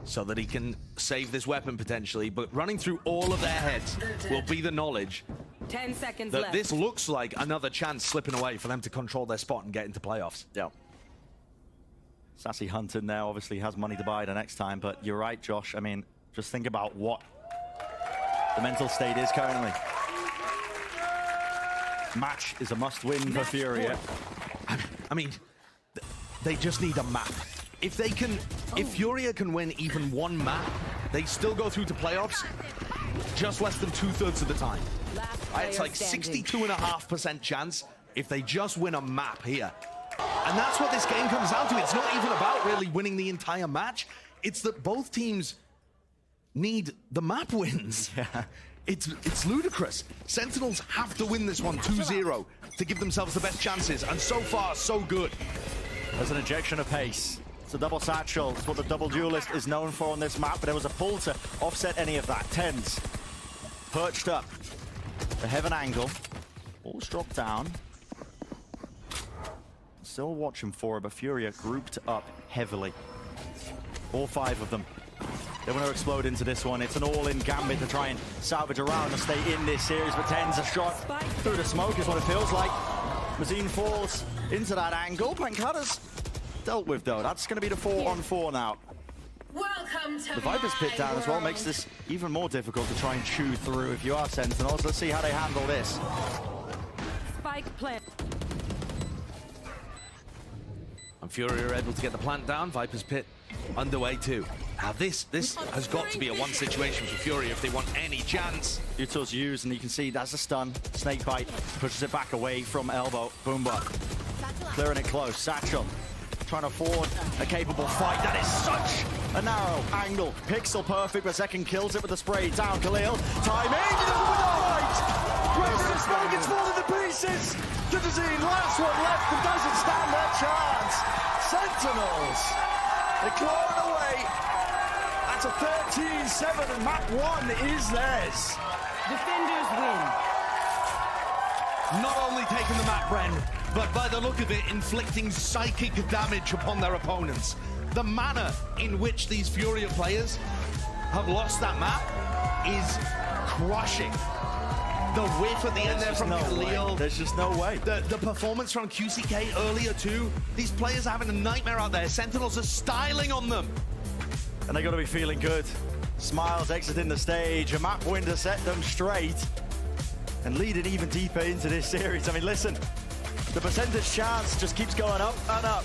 so that he can save this weapon potentially. But running through all of their heads will be the knowledge 10 seconds that left. this looks like another chance slipping away for them to control their spot and get into playoffs. Yeah. Sassy Hunter now obviously has money to buy the next time, but you're right, Josh. I mean, just think about what the mental state is currently. Match is a must-win for Furia. I mean, they just need a map. If they can, if Furia can win even one map, they still go through to playoffs just less than 2/3 of the time. It's like 62.5% chance if they just win a map here. And that's what this game comes down to. It's not even about really winning the entire match. It's that both teams need the map wins. Yeah. It's ludicrous. Sentinels have to win this one 2-0 to give themselves the best chances, and so far, so good. There's an injection of pace. It's a double satchel. It's what the double duelist is known for on this map, but there was a pull to offset any of that. Tens perched up. The heaven angle. All's dropped down. Still watching for it, but Furia grouped up heavily. All 5 of them. They want to explode into this one. It's an all-in gambit to try and salvage around and stay in this series, but Tens a shot through the smoke is what it feels like. Mazine falls into that angle. Pancada's dealt with, though. That's going to be the 4-on-4 now. Welcome to the Viper's Pit down as well makes this even more difficult to try and chew through if you are Sentinels. Let's see how they handle this. Spike plant. And Furia are able to get the plant down. Viper's Pit underway too. Now this has got to be a one situation for Furia if they want any chance. Util's used, and you can see that's a stun. Snake bite pushes it back away from elbow. Boomba clearing it close. Satchel trying to afford a capable fight. That is such a narrow angle. Pixel perfect, but Zekken kills it with the spray. Down Khalil. Timing. Right. The smoke gets falling to pieces. Digizine, last one left, and doesn't stand a chance. Sentinels. They're clawing away away. That's a 13-7, and map 1 is theirs. Defenders win. Not only taking the map, Bren, but by the look of it, inflicting psychic damage upon their opponents. The manner in which these Furia players have lost that map is crushing. The whiff at the end there from Khalil. There's just no way. The performance from QCK earlier too. These players are having a nightmare out there. Sentinels are styling on them. And they got to be feeling good. Smiles exiting the stage. A map win to set them straight. And leading even deeper into this series. I mean, listen, the percentage chance just keeps going up and up.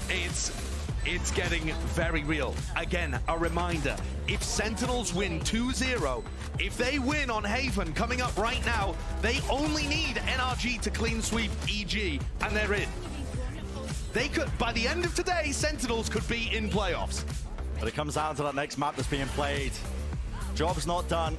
It's getting very real. Again, a reminder, if Sentinels win 2-0, if they win on Haven coming up right now, they only need NRG to clean sweep EG, and they're in. They could, by the end of today, Sentinels could be in playoffs. But it comes down to that next map that's being played. Job's not done.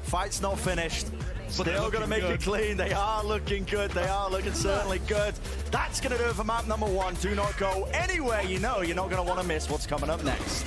Fight's not finished. Still going to make it clean. They are looking good. They are looking certainly good. That's going to do it for map number 1. Do not go anywhere. You know you're not going to want to miss what's coming up next.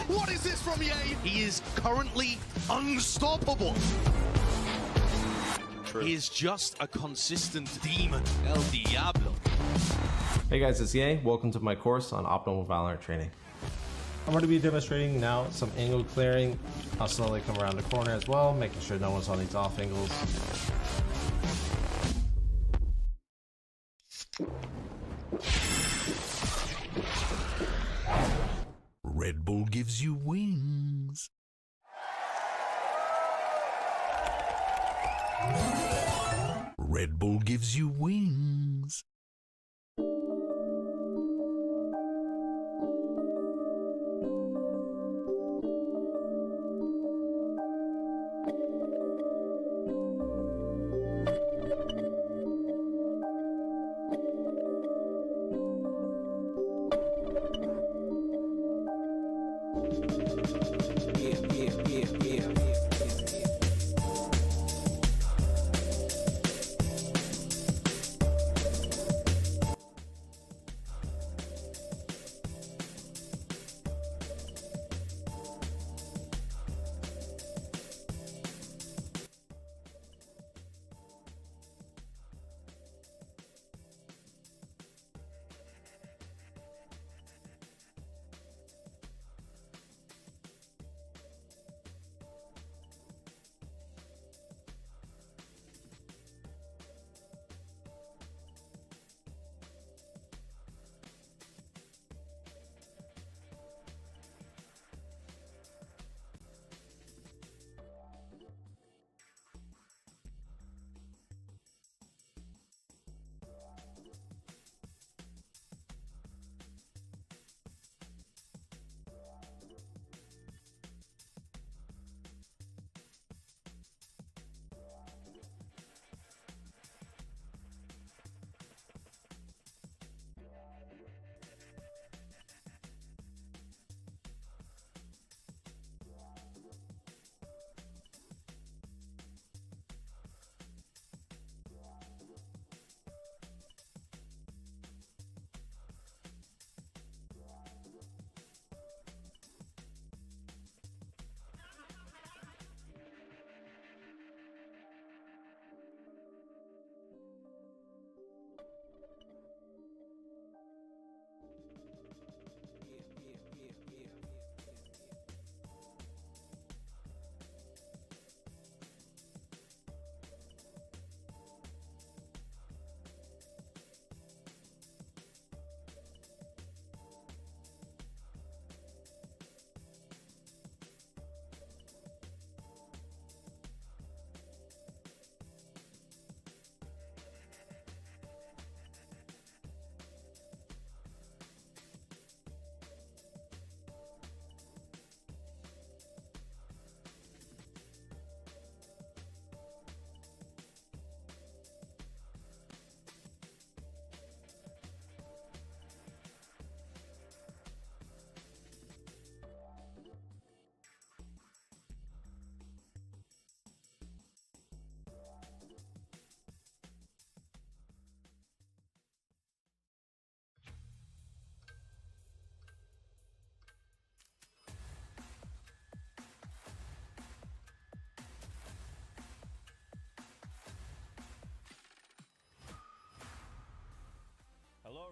What is this from Ye? He is currently unstoppable. He is just a consistent demon. El Diablo. Hey guys, it's Ye. Welcome to my course on optimal Valorant training. I'm going to be demonstrating now some angle clearing. I'll slowly come around the corner as well, making sure no one's on these off angles. Red Bull gives you wings. Red Bull gives you wings.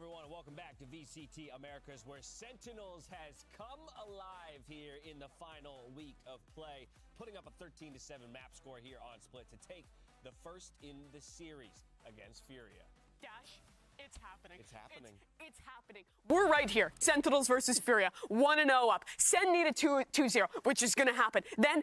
everyone, and welcome back to VCT Americas, where Sentinels has come alive here in the final week of play, putting up a 13-7 map score here on Split to take the first in the series against Furia. Dash, it's happening. It's happening. It's happening. We're right here. Sentinels versus Furia. 1-0 up. Sen need a 2-0, which is going to happen. Then,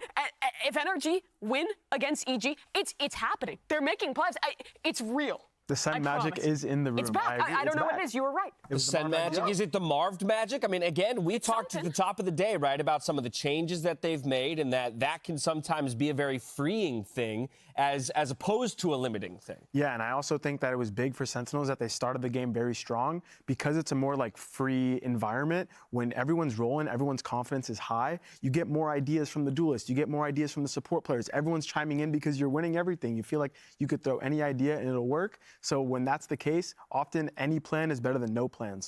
if Energy win against EG, it's happening. They're making plays. It's real. The Sen magic is in the room. It's back. I don't know what it is. You were right. The Sen magic? Is it the Marved magic? I mean, again, we talked at the top of the day, right, about some of the changes that they've made and that can sometimes be a very freeing thing as opposed to a limiting thing. Yeah, and I also think that it was big for Sentinels that they started the game very strong because it's a more like free environment. When everyone's rolling, everyone's confidence is high, you get more ideas from the duelists, you get more ideas from the support players. Everyone's chiming in because you're winning everything. You feel like you could throw any idea and it'll work. So when that's the case, often any plan is better than no plan.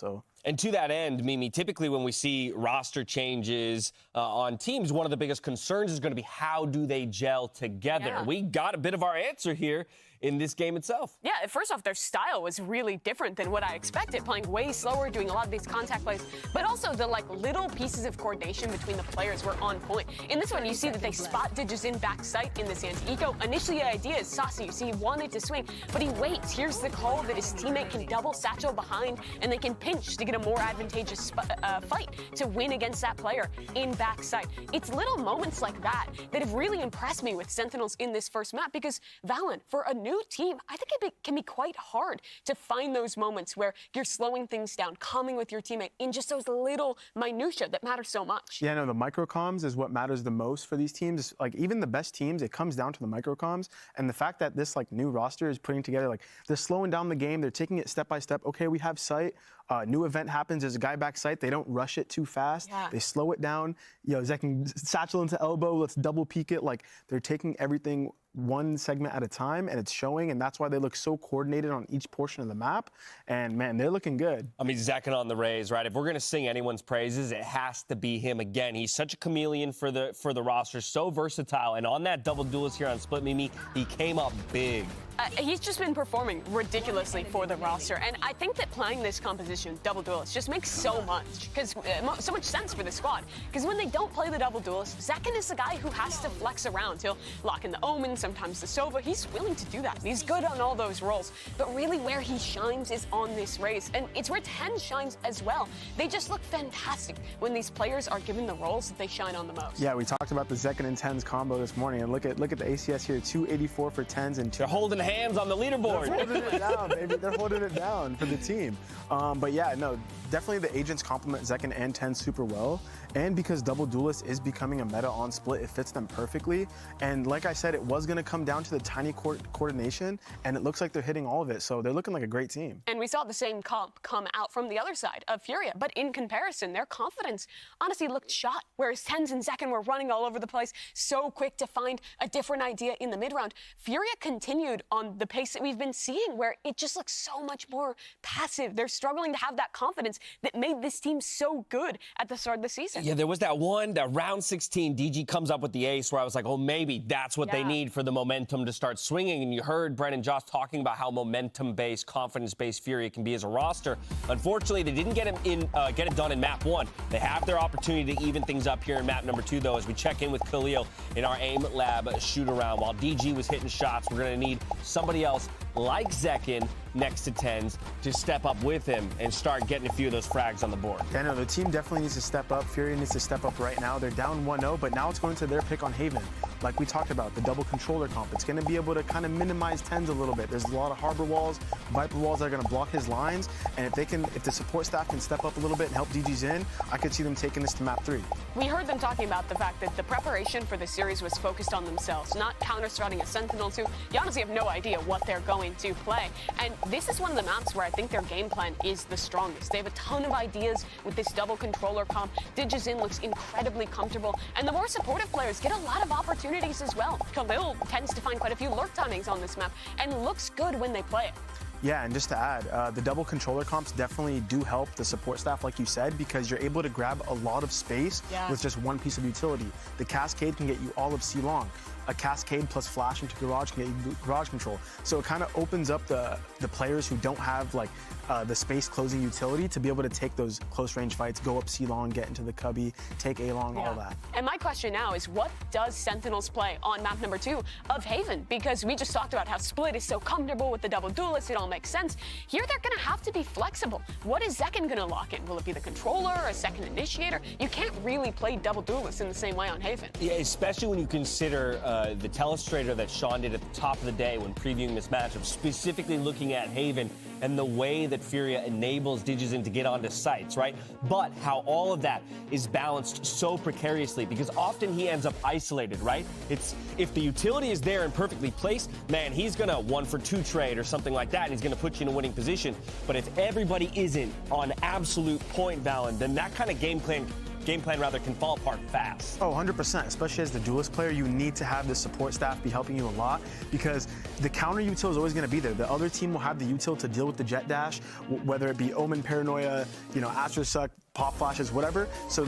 And to that end, Mimi, typically when we see roster changes on teams, one of the biggest concerns is going to be how do they gel together? Yeah. We got a bit of our answer here in this game itself. Yeah, first off, their style was really different than what I expected, playing way slower, doing a lot of these contact plays, but also the little pieces of coordination between the players were on point. In this one, you see that they spot Digis in back sight in this anti-eco. Initially, the idea is Saucy, you see, he wanted to swing, but he waits. Here's the call that his teammate can double satchel behind, and they can pinch to get a more advantageous fight to win against that player in back sight. It's little moments like that that have really impressed me with Sentinels in this first map, because Valen, for a new team, I think it can be quite hard to find those moments where you're slowing things down, calming with your teammate in just those little minutia that matter so much. Yeah, no, the microcoms is what matters the most for these teams. Like even the best teams, it comes down to the microcoms, and the fact that this new roster is putting together, they're slowing down the game, they're taking it step by step. Okay, we have sight. New event happens, there's a guy back sight, they don't rush it too fast, they slow it down. Zek can satchel into elbow, let's double peek it. They're taking everything one segment at a time, and it's showing, and that's why they look so coordinated on each portion of the map. And man, they're looking good. I mean, Zekin on the Rays, right? If we're gonna sing anyone's praises, it has to be him again. He's such a chameleon for the roster, so versatile. And on that double duelist here on Split, Mimi, he came up big. He's just been performing ridiculously for the roster, and I think that playing this composition, double duelist, just makes so much sense for the squad. Because when they don't play the double duelist, Zekin is the guy who has to flex around. He'll lock in the Omen, sometimes the Sova. He's willing to do that. He's good on all those roles, but really where he shines is on this race, and it's where 10 shines as well. They just look fantastic when these players are given the roles that they shine on the most. Yeah, we talked about the Zekin and 10s combo this morning, and look at the ACS here, 284 for 10s and 2. They're holding hands on the leaderboard. They're holding it down, baby. They're holding it down for the team. But yeah, no, definitely the agents complement Zekin and 10 super well. And because double duelist is becoming a meta on Split, it fits them perfectly. And like I said, it was going to come down to the tiny coordination, and it looks like they're hitting all of it. So they're looking like a great team. And we saw the same comp come out from the other side of Furia. But in comparison, their confidence honestly looked shot, whereas 10s and Zekin were running all over the place, so quick to find a different idea in the mid-round. Furia continued on the pace that we've been seeing, where it just looks so much more passive. They're struggling to have that confidence that made this team so good at the start of the season. Yeah, there was that round 16, DG comes up with the ace where I was like, oh, maybe that's what they need for the momentum to start swinging. And you heard Brennan Joss talking about how momentum-based, confidence-based Furia can be as a roster. Unfortunately, they didn't get it done in map 1. They have their opportunity to even things up here in map number 2, though, as we check in with Khalil in our aim lab shoot-around. While DG was hitting shots, we're going to need somebody else like Zekin next to 10s to step up with him and start getting a few of those frags on the board. Yeah, no, the team definitely needs to step up. Furia needs to step up right now. They're down 1-0, but now it's going to their pick on Haven. Like we talked about, the double controller comp. It's going to be able to kind of minimize 10s a little bit. There's a lot of harbor walls, viper walls that are going to block his lines, and if the support staff can step up a little bit and help DGs in, I could see them taking this to map 3. We heard them talking about the fact that the preparation for the series was focused on themselves, not counter-strutting a Sentinels who you honestly have no idea what they're going to play. And this is one of the maps where I think their game plan is the strongest. They have a ton of ideas with this double controller comp. Digizin looks incredibly comfortable, and the more supportive players get a lot of opportunities as well. Khalil tends to find quite a few lurk timings on this map and looks good when they play it. Yeah, and just to add, the double controller comps definitely do help the support staff, like you said, because you're able to grab a lot of space with just one piece of utility. The Cascade can get you all of C-Long. A Cascade plus flash into Garage can get you Garage control. So it kind of opens up the players who don't have like the space closing utility to be able to take those close range fights, go up C-Long, get into the cubby, take A-Long, all that. And my question now is, what does Sentinels play on map number 2 of Haven? Because we just talked about how Split is so comfortable with the double duelist, it all makes sense. Here they're gonna have to be flexible. What is Zekken gonna lock in? Will it be the controller or a second initiator? You can't really play double duelist in the same way on Haven. Yeah, especially when you consider the telestrator that Sean did at the top of the day when previewing this matchup, specifically looking at Haven and the way that Furia enables Digizen to get onto sites, right? But how all of that is balanced so precariously, because often he ends up isolated, right? It's if the utility is there and perfectly placed, man, he's gonna 1-for-2 trade or something like that, and he's gonna put you in a winning position. But if everybody isn't on absolute point, Valen, then that kind of game plan can fall apart fast. Oh, 100%. Especially as the duelist player, you need to have the support staff be helping you a lot, because the counter util is always going to be there. The other team will have the util to deal with the jet dash, whether it be Omen, Paranoia, Astro Suck, Pop Flashes, whatever. So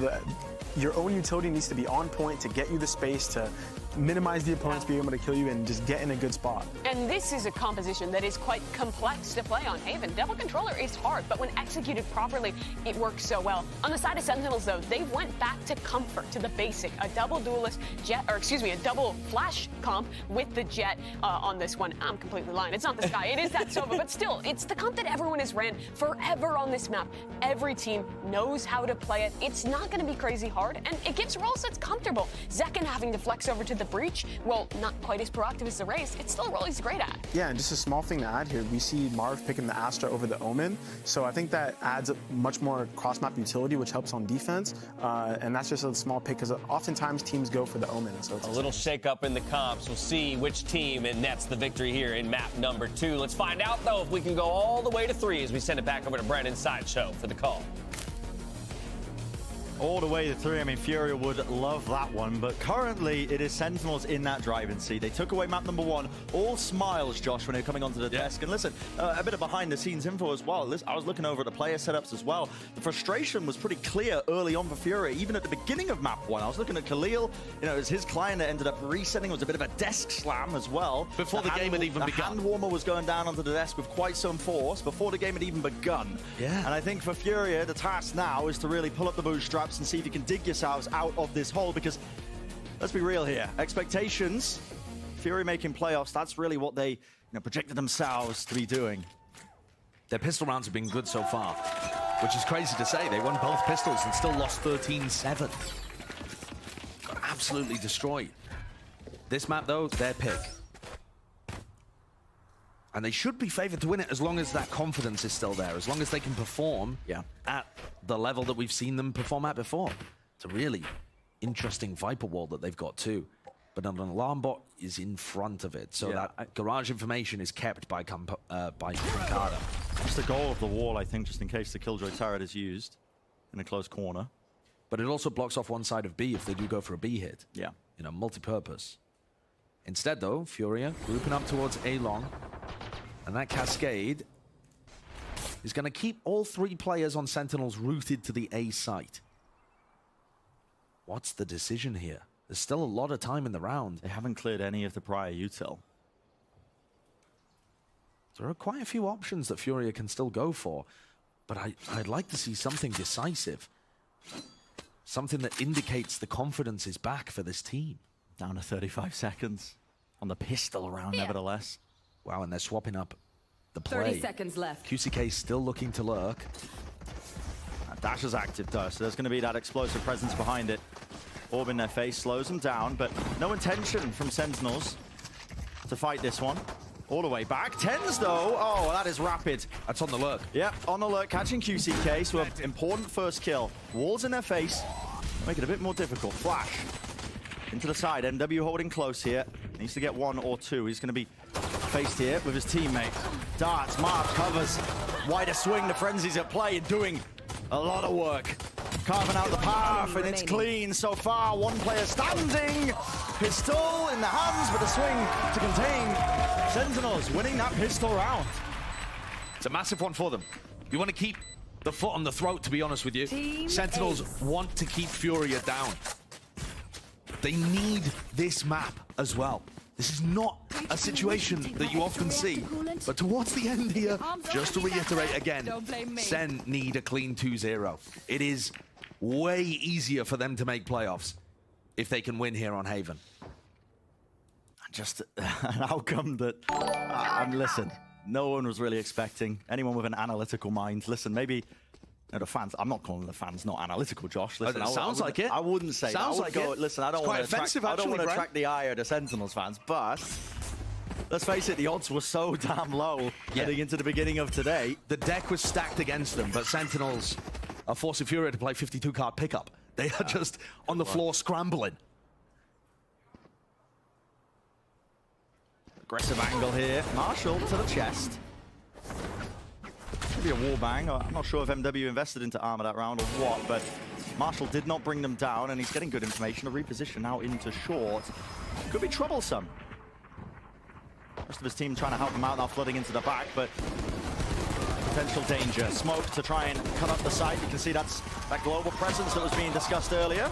your own utility needs to be on point to get you the space to minimize the opponents being able to kill you and just get in a good spot. And this is a composition that is quite complex to play on Haven. Double controller is hard, but when executed properly, it works so well. On the side of Sentinels, though, they went back to comfort, to the basic, a double duelist jet, or excuse me, a double flash comp with the jet on this one. I'm completely lying. It's not the Sky, it is that Sova, but still, it's the comp that everyone has ran forever on this map. Every team knows how to play it. It's not going to be crazy hard, and it gives role sets comfortable. Zekken having to flex over to the breach, well, not quite as proactive as the Race. It's still a role he's great at. Yeah, and just a small thing to add here, we see Marv picking the Astra over the Omen, so I think that adds a much more cross-map utility, which helps on defense, and that's just a small pick, because oftentimes teams go for the Omen. So it's a little shake-up in the comps. We'll see which team nets the victory here in map number 2. Let's find out, though, if we can go all the way to 3 as we send it back over to Brandon Sideshow for the call. All the way to 3. I mean, Furia would love that one, but currently it is Sentinels in that driving seat. They took away map number 1. All smiles, Josh, when they're coming onto the desk. And listen, a bit of behind-the-scenes info as well. I was looking over at the player setups as well. The frustration was pretty clear early on for Furia, even at the beginning of map 1. I was looking at Khalil. It was his client that ended up resetting. It was a bit of a desk slam as well. Before the game had even begun. The hand warmer was going down onto the desk with quite some force before the game had even begun. Yeah. And I think for Furia, the task now is to really pull up the bootstraps and see if you can dig yourselves out of this hole, because let's be real here, expectations, Fury making playoffs, that's really what they projected themselves to be doing. Their pistol rounds have been good so far, which is crazy to say. They won both pistols and still lost 13-7. Got absolutely destroyed. This map, though, their pick. And they should be favored to win it as long as that confidence is still there, as long as they can perform at the level that we've seen them perform at before. It's a really interesting Viper wall that they've got too. But an alarm bot is in front of it, so that garage information is kept by Kinkada. Just the goal of the wall, I think, just in case the Killjoy turret is used in a close corner. But it also blocks off one side of B if they do go for a B hit. Yeah. Multi-purpose. Instead, though, Furia grouping up towards A-Long. And that Cascade is going to keep all 3 players on Sentinels rooted to the A site. What's the decision here? There's still a lot of time in the round. They haven't cleared any of the prior util. There are quite a few options that Furia can still go for, but I'd like to see something decisive. Something that indicates the confidence is back for this team. Down to 35 seconds on the pistol round, nevertheless. Wow, and they're swapping up the play. 30 seconds left. QCK still looking to lurk. Dash is active, though, so there's going to be that explosive presence behind it. Orb in their face slows them down, but no intention from Sentinels to fight this one. All the way back. Tens, though. Oh, that is rapid. That's on the lurk. Yep, on the lurk, catching QCK, so an important first kill. Walls in their face, make it a bit more difficult. Flash into the side. MW holding close here. Needs to get 1 or 2. He's going to be faced here with his teammate. Darts, Marv covers. Wider swing, the Frenzy's at play and doing a lot of work. Carving out the path, and it's clean so far. 1 player standing. Pistol in the hands, but the swing to contain. Sentinels winning that pistol round. It's a massive one for them. You want to keep the foot on the throat, to be honest with you. Sentinels want to keep Furia down. They need this map as well. This is not a situation that you often see. But towards the end here, just to reiterate again, Sen need a clean 2-0. It is way easier for them to make playoffs if they can win here on Haven. Just an outcome that, listen, no one was really expecting. Anyone with an analytical mind. Listen, maybe the fans, I'm not calling the fans not analytical, Josh. Listen, it sounds like it. I wouldn't say sounds that. Like it. Listen, I don't want to attract the ire of the Sentinels fans, but let's face it, the odds were so damn low heading into the beginning of today. The deck was stacked against them, but Sentinels are forcing Furia to play 52-card pickup. They are just on the floor scrambling. Aggressive angle here. Marshall to the chest. Maybe a wallbang. I'm not sure if MW invested into armor that round or what, but Marshall did not bring them down, and he's getting good information. A reposition now into short. Could be troublesome. Rest of his team trying to help him out now, flooding into the back, but potential danger. Smoke to try and cut up the site. You can see that's that global presence that was being discussed earlier.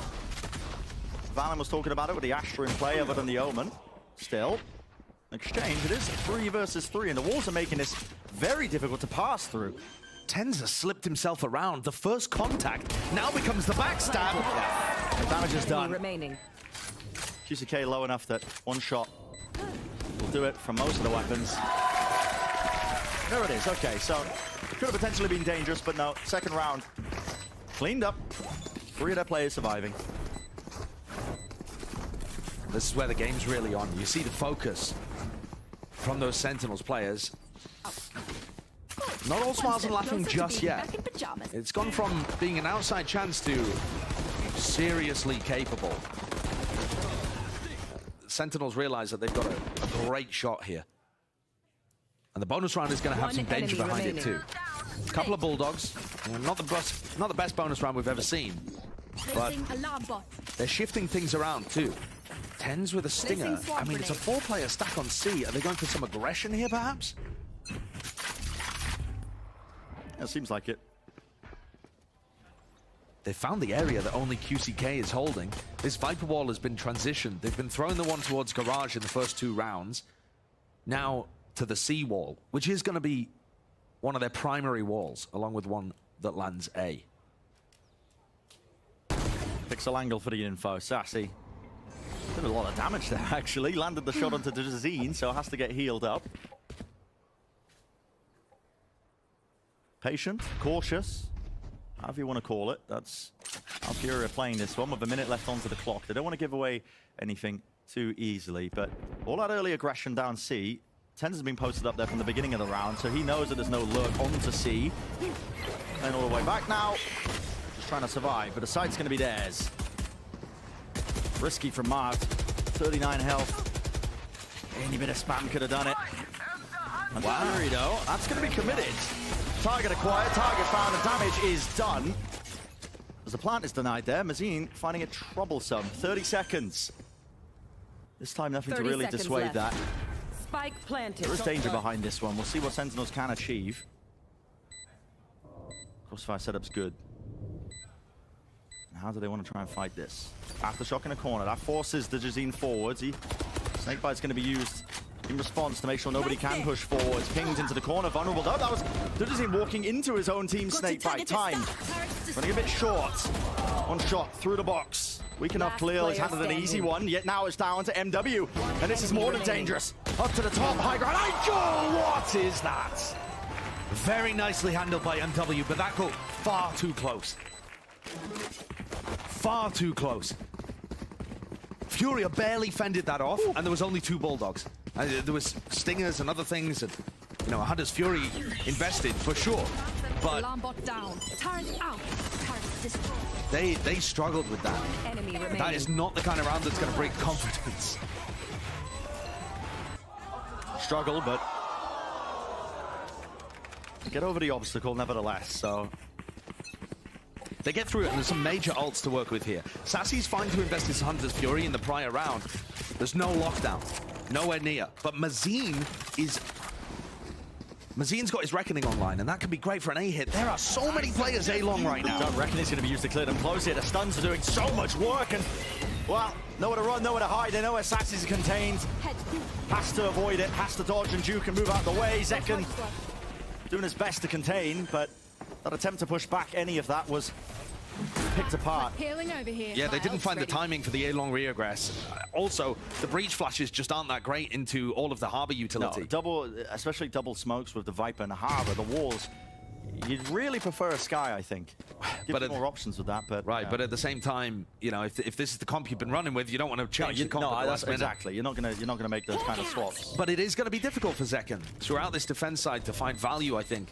Valen was talking about it with the Astra in play other than the Omen. Still, exchange, it is 3 versus 3, and the walls are making this very difficult to pass through. TenZ has slipped himself around. The first contact now becomes the backstab. The damage is done. Remaining. QCK low enough that one shot will do it from most of the weapons. There it is. Okay, so it could have potentially been dangerous, but no. Second round cleaned up. 3 of their players surviving. This is where the game's really on. You see the focus from those Sentinels players. Not all smiles and laughing just yet. It's gone from being an outside chance to seriously capable. Sentinels realize that they've got a great shot here. And the bonus round is going to have some danger behind it too. A couple of Bulldogs. Not the best bonus round we've ever seen. But they're shifting things around too. TenZ with a stinger. I mean, it's a 4-player stack on C. Are they going for some aggression here, perhaps? It seems like it. They found the area that only QCK is holding. This Viper wall has been transitioned. They've been throwing the one towards Garage in the first 2 rounds. Now to the C wall, which is going to be one of their primary walls, along with one that lands A. Pixel angle for the info. Sassy. Did a lot of damage there, actually. Landed the shot onto Dezine, so has to get healed up. Patient, cautious, however you want to call it. That's how Furia are playing this one with a minute left onto the clock. They don't want to give away anything too easily, but all that early aggression down C, TenZ has been posted up there from the beginning of the round, so he knows that there's no lurk onto C. And all the way back now, just trying to survive, but the site's going to be theirs. Risky from Mart, 39 health. Any bit of spam could have done it. And Fury, though, that's going to be committed. Target acquired, target found, and damage is done. As the plant is denied there, Mazine finding it troublesome. 30 seconds. This time nothing to really dissuade that. Spike planted. There is danger behind this one. We'll see what Sentinels can achieve. Crossfire setup's good. How do they want to try and fight this? Aftershock in a corner. That forces the Dezine forwards. Snakebite's going to be used in response to make sure nobody can push forwards. Pinged into the corner. Vulnerable. Oh, that was Dezine walking into his own team. Snakebite. Time. Running a bit short. One shot through the box. Weak enough clear. He's handled an easy one. Yet now it's down to MW. And this is more than dangerous. Up to the top. High ground. What is that? Very nicely handled by MW, but that got far too close. Far too close. Furia barely fended that off, and there was only 2 Bulldogs. And there was stingers and other things, and you know, Hunter's Fury invested for sure, but they struggled with that. That is not the kind of round that's going to break confidence. Struggle, but get over the obstacle nevertheless. So they get through it, and there's some major ults to work with here. Sassy's fine to invest his Hunter's Fury in the prior round. There's no lockdown, nowhere near. But Mazine is Mazin's got his Reckoning online, and that could be great for an A hit. There are so many players A-long right now. Reckoning's going to be used to clear them close here. The stuns are doing so much work, and, well, nowhere to run, nowhere to hide. They know where Sassy's contained. Has to avoid it, has to dodge and juke and move out the way. Zekken doing his best to contain, but that attempt to push back any of that was picked apart. Yeah, they didn't find the timing for the A-long regress. Also, the breach flashes just aren't that great into all of the Harbor utility. No, especially double smokes with the Viper and the Harbor, the walls. You'd really prefer a Sky, I think. Give you more options with that, but... Right, but at the same time, you know, if this is the comp you've been running with, you don't want to change the comp. No, that's exactly. You're not gonna make those kind of swaps. But it is going to be difficult for Zekken throughout this defense side to find value, I think.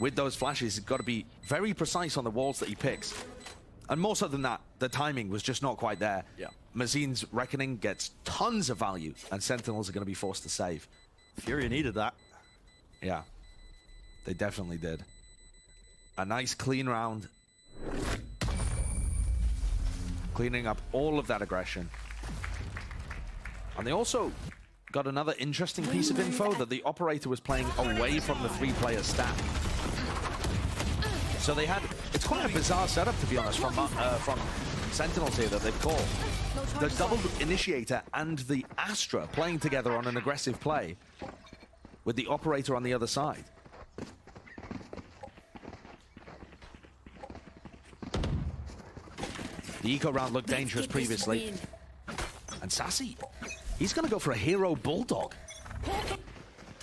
With those flashes, he's got to be very precise on the walls that he picks. And more so than that, the timing was just not quite there. Yeah. Mazin's Reckoning gets tons of value, and Sentinels are going to be forced to save. Furia needed that. Yeah, they definitely did. A nice clean round. Cleaning up all of that aggression. And they also got another interesting piece of info that the operator was playing away from the 3-player stack. So they had, it's quite a bizarre setup, to be honest, from Sentinels here that they've called. The double initiator and the Astra playing together on an aggressive play with the operator on the other side. The eco round looked dangerous previously. And Sassy, he's going to go for a hero bulldog.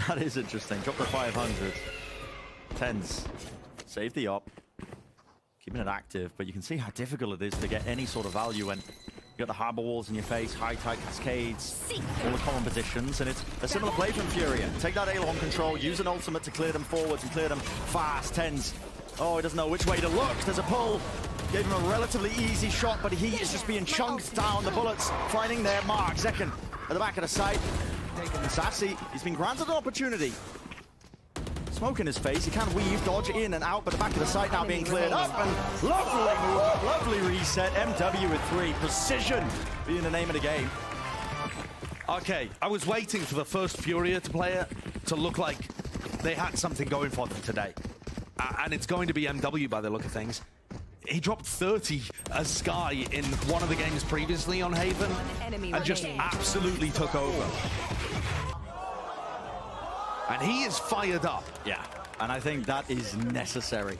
That is interesting. Drop the 500. Tens. Save the op. Keeping it active, but you can see how difficult it is to get any sort of value when you got the Harbor walls in your face, high tide cascades, all the common positions, and it's a similar play from Furia. Take that A-long control, use an ultimate to clear them forwards and clear them fast. Tens. Oh, he doesn't know which way to look. There's a pull. Gave him a relatively easy shot, but he is just being chunked down. The bullets finding their mark. Zekken at the back of the site. Taking Sassy. He's been granted an opportunity. Smoke in his face. He can weave, dodge in and out, but the back of the site now being cleared up. And lovely move, lovely reset. MW with 3. Precision being the name of the game. Okay, I was waiting for the first Furia player to look like they had something going for them today. And it's going to be MW by the look of things. He dropped 30 as Sky in one of the games previously on Haven and just absolutely took over. And he is fired up. Yeah, and I think that is necessary.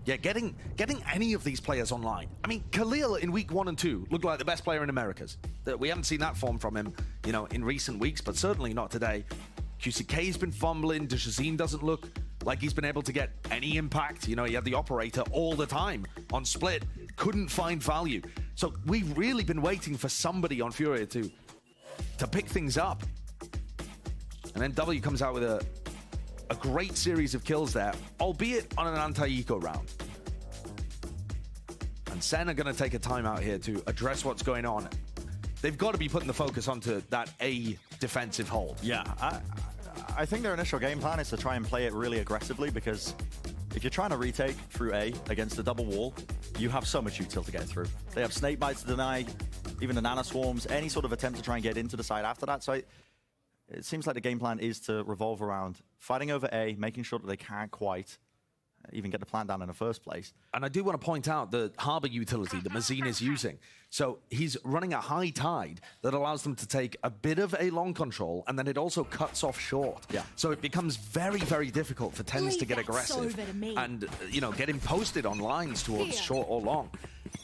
Yeah, getting any of these players online. I mean, Khalil in week 1 and 2 looked like the best player in Americas. We haven't seen that form from him, you know, in recent weeks, but certainly not today. QCK's been fumbling. Dejazine doesn't look like he's been able to get any impact. You know, he had the operator all the time on split. Couldn't find value. So we've really been waiting for somebody on Furia to pick things up. And then W comes out with a great series of kills there, albeit on an anti-eco round. And Sen are going to take a timeout here to address what's going on. They've got to be putting the focus onto that A defensive hold. Yeah, I think their initial game plan is to try and play it really aggressively, because if you're trying to retake through A against the double wall, you have so much util to get through. They have snake bites to deny, even the nano swarms, any sort of attempt to try and get into the side after that. So it seems like the game plan is to revolve around fighting over A, making sure that they can't quite even get the plant down in the first place. And I do want to point out the Harbor utility that Mazin is using. So he's running a high tide that allows them to take a bit of a long control, and then it also cuts off short. Yeah. So it becomes very, very difficult for Tens to get aggressive and, you know, get him posted on lines towards short or long.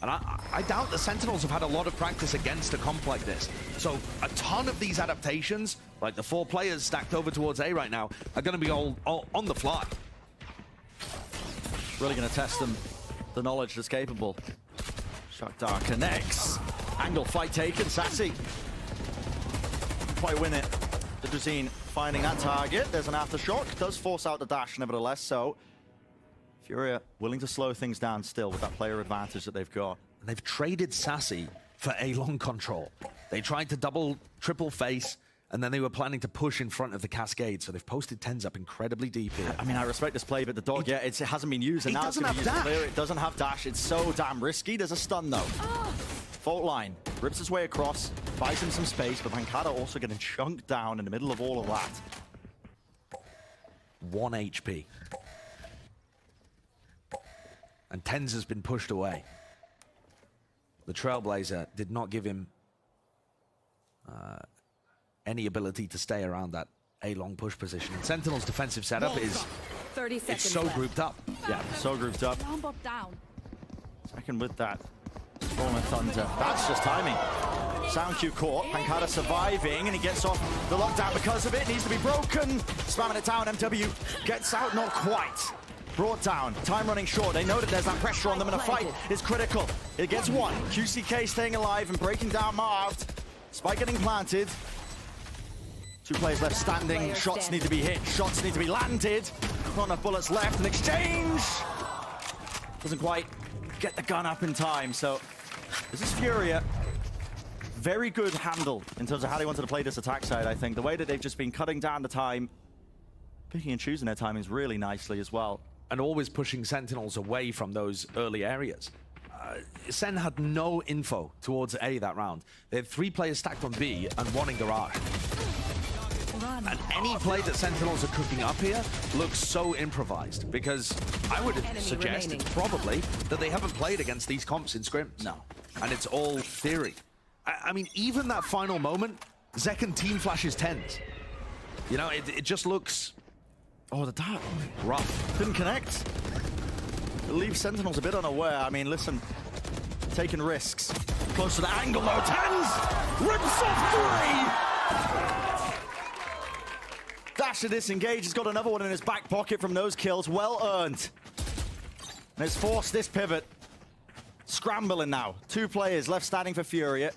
And I doubt the Sentinels have had a lot of practice against a comp like this. So a ton of these adaptations, like the 4 players stacked over towards A right now, are going to be all on the fly. Really going to test them, the knowledge that's capable. Shakhtar connects. Angle fight taken. Sassy. Quite win it. Dejazine finding that target. There's an aftershock. Does force out the dash, nevertheless. So Furia willing to slow things down still with that player advantage that they've got. And they've traded Sassy for a long control. They tried to double, triple face, and then they were planning to push in front of the cascade, so they've posted Tens up incredibly deep here. I mean, I respect this play, but the dog, it hasn't been used, and now it's going to be used clear. It doesn't have dash. It's so damn risky. There's a stun, though. Fault line. Rips his way across, buys him some space, but Mankata also getting chunked down in the middle of all of that. 1 HP. And Tens has been pushed away. The Trailblazer did not give him any ability to stay around that A-long push position. And Sentinel's defensive setup is 30 seconds it's so left. grouped up. Yeah, so grouped up. Down. Second with that. Storm and Thunder. That's just timing. Sound Q caught. Pancada surviving, and he gets off the lockdown because of it. Needs to be broken. Spamming it down. MW gets out, not quite. Brought down. Time running short. They know that there's that pressure on them, and a fight is critical. It gets one. QCK staying alive and breaking down Marved. Spike getting planted. 2 players left standing. Shots need to be hit. Shots need to be landed. Not enough bullets left. An exchange. Doesn't quite get the gun up in time. So this is Furia. Very good handle in terms of how they wanted to play this attack side, I think. The way that they've just been cutting down the time, picking and choosing their timings really nicely as well. And always pushing Sentinels away from those early areas. Sen had no info towards A that round. They had 3 players stacked on B and 1 in garage. And any play that Sentinels are cooking up here looks so improvised, because I would suggest probably that they haven't played against these comps in scrims. No. And it's all theory. I mean, even that final moment, Zek and team flashes Tens. You know, it just looks... Oh, the dart. Rough. Couldn't connect. It leaves Sentinels a bit unaware. I mean, listen, taking risks. Close to the angle, though. Tens rips off 3! Dash to disengage. He's got another one in his back pocket from those kills. Well earned. And it's forced this pivot. Scrambling now. 2 players left standing for Furia.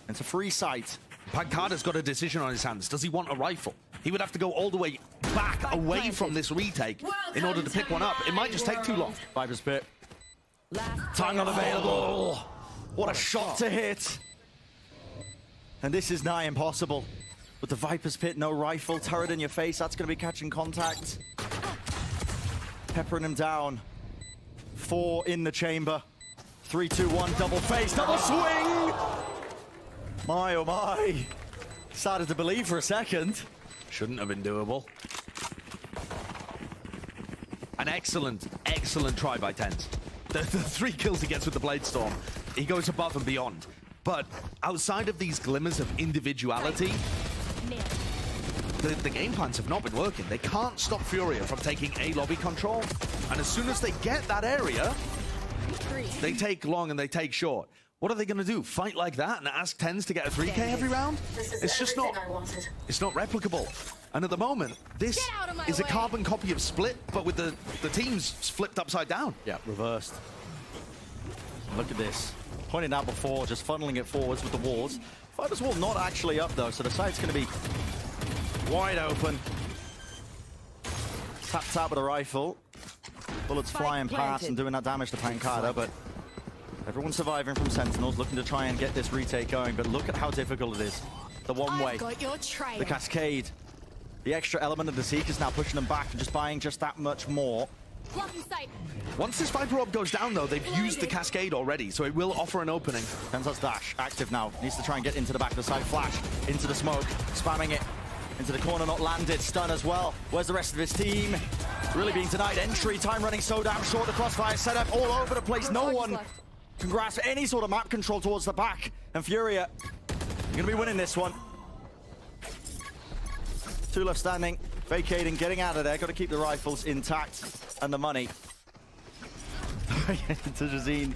It's a free sight. Pancada's got a decision on his hands. Does he want a rifle? He would have to go all the way back away from this retake in order to pick one up. It might just take too long. Viper's Pit. Time not available. What a shot to hit. And this is nigh impossible. With the Viper's Pit, no rifle, turret in your face, that's going to be catching contact. Peppering him down. 4 in the chamber. 3, 2, 1, double face, double swing! My, oh my. Started to believe for a second. Shouldn't have been doable. An excellent, excellent try by Tens. The 3 kills he gets with the Blade Storm, he goes above and beyond. But outside of these glimmers of individuality, the game plans have not been working. They can't stop Furia from taking A lobby control. And as soon as they get that area, they take long and they take short. What are they going to do? Fight like that and ask Tens to get a 3K every round? It's just not... It's not replicable. And at the moment, this is a carbon copy of Split, but with the teams flipped upside down. Yeah, reversed. Look at this. Pointed out before, just funneling it forwards with the walls. Fighter's wall not actually up, though, so the site's going to be wide open. Tapped out with a rifle. Bullets flying past and doing that damage to Pancada, but everyone's surviving from Sentinels, looking to try and get this retake going, but look at how difficult it is. The one-way, the Cascade, the extra element of the Seek is now pushing them back and just buying just that much more. Once this Viper Orb goes down, though, they've used the Cascade already, so it will offer an opening. Tensa's dash, active now. Needs to try and get into the back of the side. Flash, into the smoke, spamming it. Into the corner, not landed. Stun as well. Where's the rest of his team? Really being denied entry. Time running so damn short. The crossfire setup all over the place. No one can grasp any sort of map control towards the back. And Furia, you're going to be winning this one. 2 left standing. Vacating, getting out of there. Got to keep the rifles intact. And the money. To Jazine.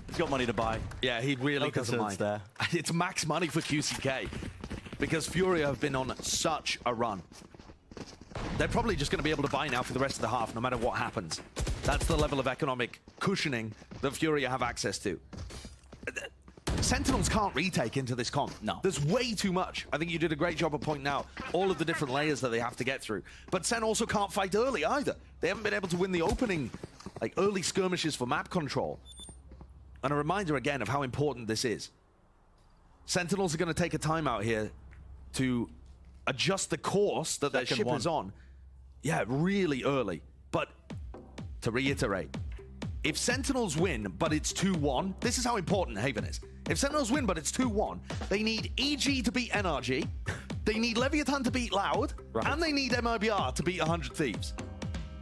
He's got money to buy. Yeah, he really doesn't mind. There. It's max money for QCK. Because Furia have been on such a run. They're probably just going to be able to buy now for the rest of the half, no matter what happens. That's the level of economic cushioning that Furia have access to. Sentinels can't retake into this comp. No. There's way too much. I think you did a great job of pointing out all of the different layers that they have to get through. But Sen also can't fight early either. They haven't been able to win the opening, like early skirmishes for map control. And a reminder again of how important this is. Sentinels are going to take a timeout here to adjust the course that their ship is on. Yeah, really early. But to reiterate, if Sentinels win, but it's 2-1, this is how important Haven is. If Sentinels win, but it's 2-1, they need EG to beat NRG, They need Leviathan to beat Loud, and they need MIBR to beat 100 Thieves.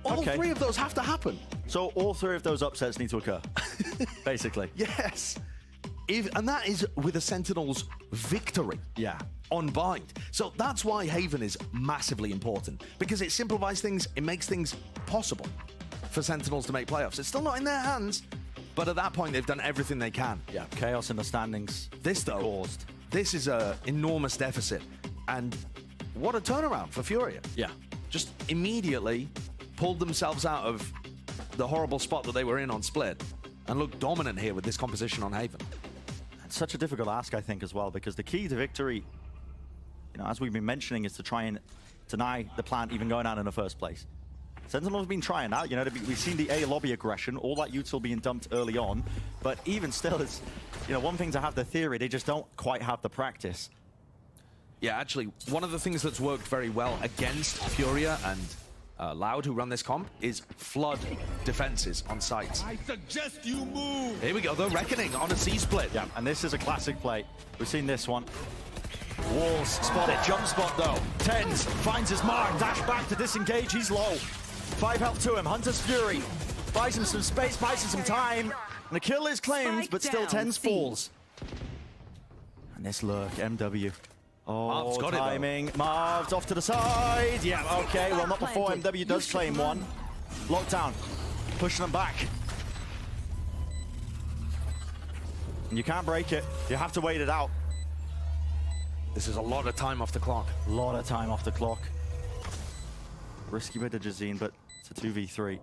All three of those have to happen. So all three of those upsets need to occur, basically. Yes. And that is with a Sentinels victory on Bind. So that's why Haven is massively important, because it simplifies things, it makes things possible for Sentinels to make playoffs. It's still not in their hands, but at that point, they've done everything they can. Yeah, chaos in the standings. This, though, this is an enormous deficit. And what a turnaround for Furia. Yeah. Just immediately pulled themselves out of the horrible spot that they were in on Split and look dominant here with this composition on Haven. It's such a difficult ask, I think, as well, because the key to victory, you know, as we've been mentioning, is to try and deny the plant even going out in the first place. Sentinels have been trying that, you know, we've seen the A lobby aggression, all that util being dumped early on, but even still, it's, you know, one thing to have the theory, they just don't quite have the practice. Yeah, actually, one of the things that's worked very well against Furia and Loud, who run this comp, is flood defenses on sites. I suggest you move. Here we go, the Reckoning on a C-split. Yeah, and this is a classic play. We've seen this one. Walls spotted, jump spot though. Tens finds his mark, dash back to disengage, he's low. 5 health to him, Hunter's Fury. Buys him some space, buys him some time. And the kill is claimed, but still Tens falls. And this lurk, MW. Oh, got timing. Marv's off to the side. Yeah, okay. Well, not before MW does claim one. Lockdown. Pushing them back. And you can't break it. You have to wait it out. This is a lot of time off the clock. A lot of time off the clock. Risky bit of Jazeen, but it's a 2v3.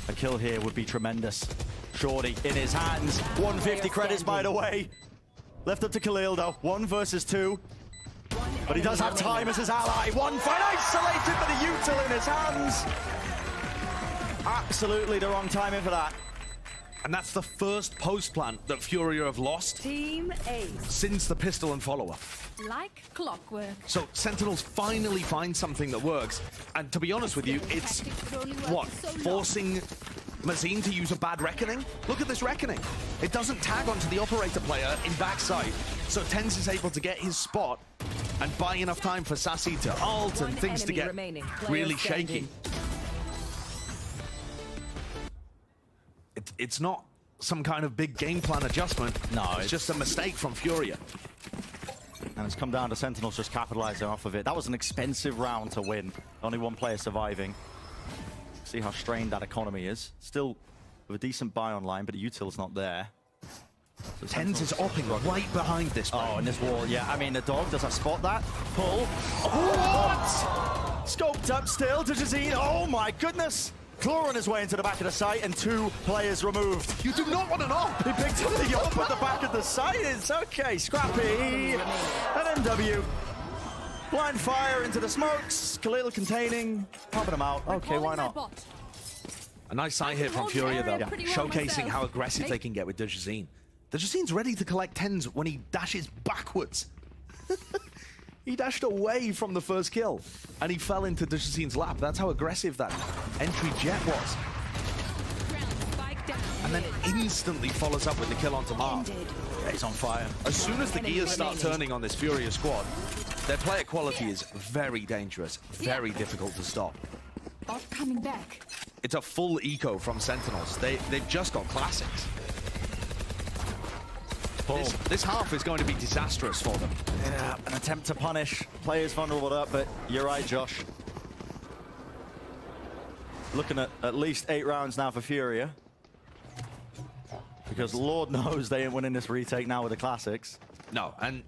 A kill here would be tremendous. Shorty in his hands. 150 credits, by the way. Left up to Khalil, though. 1 versus 2. But he does have time as his ally. One fight isolated, but a util in his hands. Absolutely the wrong timing for that. And that's the first post-plant that Furia have lost Team Ace. since the pistol and follow-up. Like clockwork. So Sentinels finally find something that works. And to be honest with you, it's, what, forcing Mazin to use a bad Reckoning? Look at this Reckoning. It doesn't tag onto the operator player in backside. So Tens is able to get his spot and buy enough time for Sassy to ult and things to get really shaky. It's not some kind of big game plan adjustment. No, it's just a mistake from Furia. And it's come down to Sentinels just capitalizing off of it. That was an expensive round to win. Only one player surviving. See how strained that economy is. Still with a decent buy online, but the util's not there. So Tens is opping right behind this. Oh, and this wall, yeah. I mean, the dog, does that spot that? Pull. Oh, what? Scoped up still to Jazeen. Oh my goodness. Clawing his way into the back of the site and 2 players removed. You do not want an op. He picked up the op at the back of the site. It's okay. Scrappy. And MW. Blind fire into the smokes. Khalil containing. Popping them out. Okay, why not? A nice side hit from Furia, though. Yeah. Showcasing how aggressive they can get with Dejazeen. Dejazeen's ready to collect 10s when he dashes backwards. He dashed away from the first kill, and he fell into Dejazeen's lap. That's how aggressive that entry jet was. And then instantly follows up with the kill onto Marv. Yeah, he's on fire. As soon as the gears start turning on this Furia squad, their player quality is very dangerous, very difficult to stop. Coming back. It's a full eco from Sentinels. They've just got classics. This half is going to be disastrous for them. Yeah, an attempt to punish. Players vulnerable up, but you're right, Josh. Looking at least 8 rounds now for Furia. Because Lord knows they ain't winning this retake now with the classics. No, and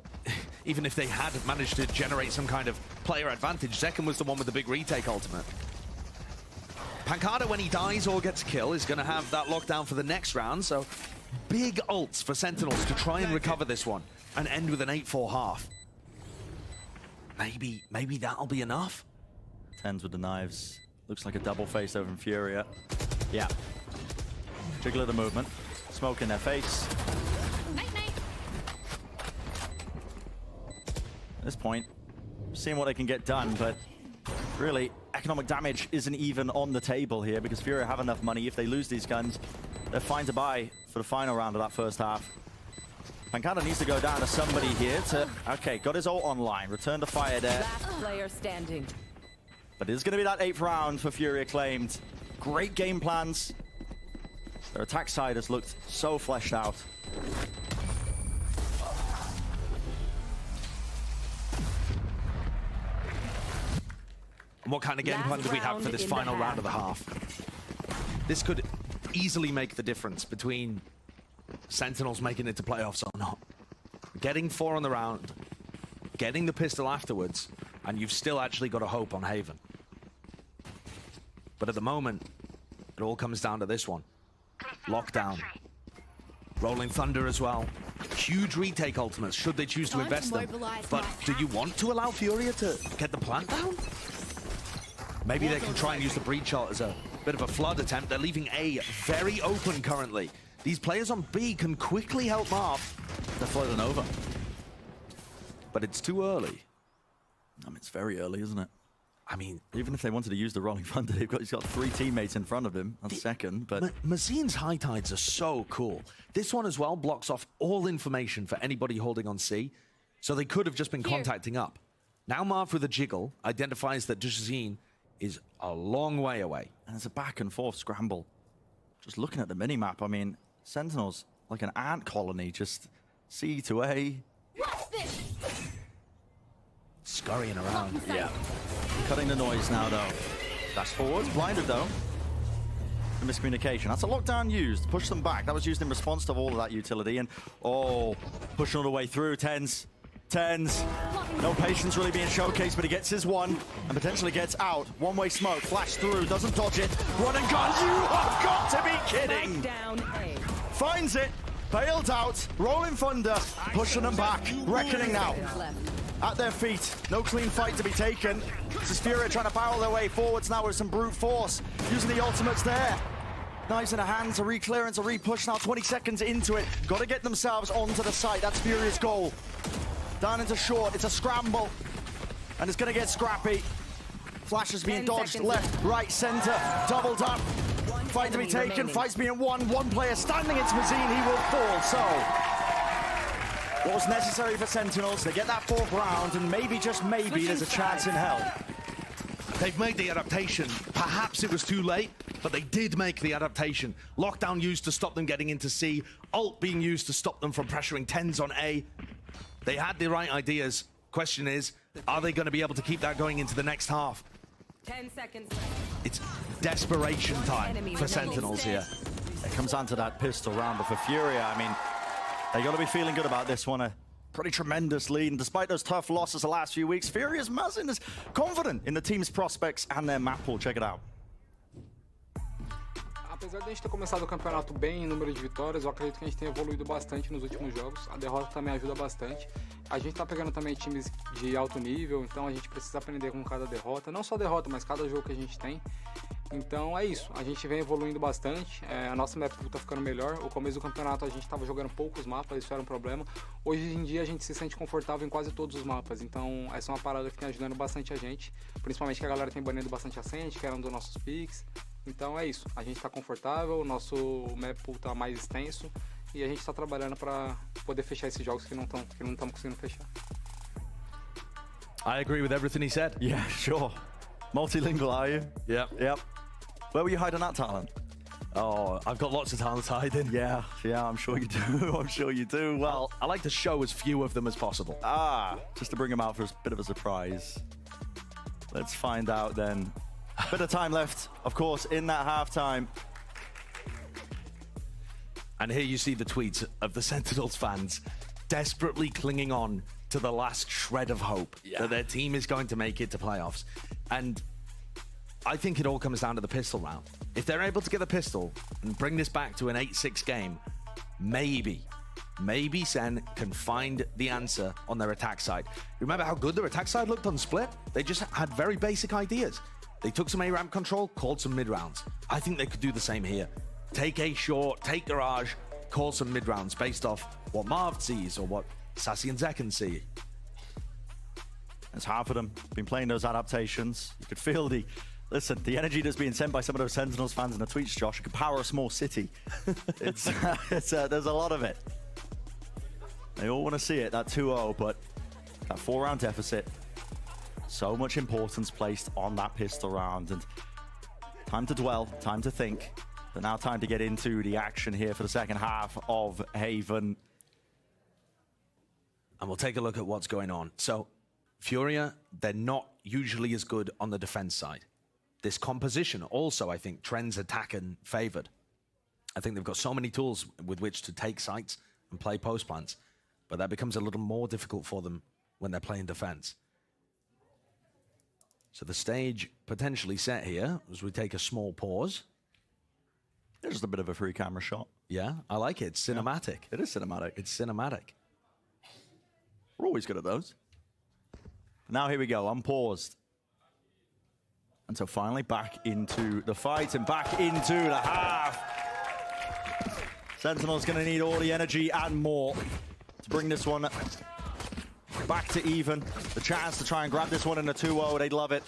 even if they had managed to generate some kind of player advantage, Zekken was the one with the big retake ultimate. Pancada, when he dies or gets a kill, is going to have that lockdown for the next round, so big ults for Sentinels to try and recover this one and end with an 8-4 half. Maybe that'll be enough. Tens with the knives. Looks like a double face over in Furia. Yeah. Jiggle of the movement. Smoke in their face. At this point, seeing what they can get done, but really, economic damage isn't even on the table here because Furia have enough money. If they lose these guns, they're fine to buy for the final round of that first half. Pancada needs to go down to somebody here to... Okay, got his ult online. Return to fire there. Last player standing. But it is going to be that 8th round for Furia claimed. Great game plans. Their attack side has looked so fleshed out. What kind of game plan do we have for this final round of the half? This could easily make the difference between Sentinels making it to playoffs or not. Getting 4 on the round, getting the pistol afterwards, and you've still actually got a hope on Haven. But at the moment, it all comes down to this one. Lockdown. Rolling Thunder as well. Huge retake ultimates, should they choose to invest them. But do you want to allow Furia to get the plant down? Maybe they can try and use the breach shot as a bit of a flood attempt. They're leaving A very open currently. These players on B can quickly help Marv. They're floating over. But it's too early. I mean, it's very early, isn't it? I mean, even if they wanted to use the Rolling Thunder, he's got 3 teammates in front of him on second, but... Mazine's high tides are so cool. This one as well blocks off all information for anybody holding on C, so they could have just been contacting up. Now Marv with a jiggle identifies that Jazine is a long way away. And it's a back and forth scramble. Just looking at the minimap, I mean, Sentinels, like an ant colony, just C to A. Scurrying around. Yeah. Cutting the noise now, though. Dash forward, blinded, though. The miscommunication. That's a lockdown used. Push them back. That was used in response to all of that utility. And, oh, pushing all the way through. Tens. No patience really being showcased, but he gets his one and potentially gets out. One-way smoke. Flash through. Doesn't dodge it. Run and gun. You have got to be kidding. Down A. Finds it. Bailed out. Rolling Thunder. Pushing them back. Reckoning now. At their feet. No clean fight to be taken. This is Furia trying to barrel their way forwards now with some brute force. Using the ultimates there. Knives in the hands, a re-clearance, a re-push now, 20 seconds into it. Got to get themselves onto the site. That's Furia's goal. Down into short. It's a scramble. And it's going to get scrappy. Flash is being dodged. Left, right, center. Doubled up. Fight to be taken. Fight's being won. One player standing. It's Mazine. He will fall. So... what was necessary for Sentinels to get that 4th round, and maybe, just maybe, there's a chance in hell. They've made the adaptation. Perhaps it was too late, but they did make the adaptation. Lockdown used to stop them getting into C. Ult being used to stop them from pressuring Tens on A. They had the right ideas. Question is, are they going to be able to keep that going into the next half? 10 seconds. It's desperation time for Sentinels here. It comes down to that pistol round, but for Furia, I mean, they got to be feeling good about this one. A pretty tremendous lead, and despite those tough losses the last few weeks, Furia's Mazin is confident in the team's prospects and their map pool. Check it out. Apesar de a gente ter começado o campeonato bem em número de vitórias, eu acredito que a gente tem evoluído bastante nos últimos jogos. A derrota também ajuda bastante. A gente tá pegando também times de alto nível, então a gente precisa aprender com cada derrota. Não só derrota, mas cada jogo que a gente tem. Então é isso, a gente vem evoluindo bastante, a nossa map tá ficando melhor. O começo do campeonato a gente estava jogando poucos mapas, isso era um problema. Hoje em dia a gente se sente confortável em quase todos os mapas, então essa é uma parada que tem ajudando bastante a gente. Principalmente que a galera tem banido bastante Ascent, que era um dos nossos picks. Então é isso, a gente tá confortável, o nosso map pool tá mais extenso e a gente tá trabalhando para poder fechar esses jogos que não estamos conseguindo fechar. I agree with everything he said. Yeah, sure. Multilingual, are you? Yep. Where were you hiding that talent? Oh, I've got lots of talents hiding. Yeah, I'm sure you do. I'm sure you do. Well, I like to show as few of them as possible. Just to bring them out for a bit of a surprise. Let's find out then. Bit of time left, of course, in that halftime. And here you see the tweets of the Sentinels fans desperately clinging on to the last shred of hope that their team is going to make it to playoffs. And I think it all comes down to the pistol round. If they're able to get the pistol and bring this back to an 8-6 game, maybe Sen can find the answer on their attack side. Remember how good their attack side looked on Split? They just had very basic ideas. They took some A-ramp control, called some mid-rounds. I think they could do the same here. Take A short, take Garage, call some mid-rounds based off what Marv sees or what Sassy and Zek can see. There's half of them been playing those adaptations. You could feel the energy that's being sent by some of those Sentinels fans in the tweets, Josh. It could power a small city. There's a lot of it. They all want to see it, that 2-0, but that 4-round deficit, so much importance placed on that pistol round. And time to dwell, time to think. But now time to get into the action here for the second half of Haven. And we'll take a look at what's going on. So, Furia, they're not usually as good on the defense side. This composition also, I think, trends attack and favored. I think they've got so many tools with which to take sites and play post plants, but that becomes a little more difficult for them when they're playing defense. So the stage potentially set here as we take a small pause. There's just a bit of a free camera shot. Yeah, I like it. It's cinematic. It is cinematic. It's cinematic. We're always good at those. Now here we go, unpaused. And so finally back into the fight and back into the half. Sentinel's gonna need all the energy and more to bring this one back to even. The chance to try and grab this one in a 2-0, they'd love it.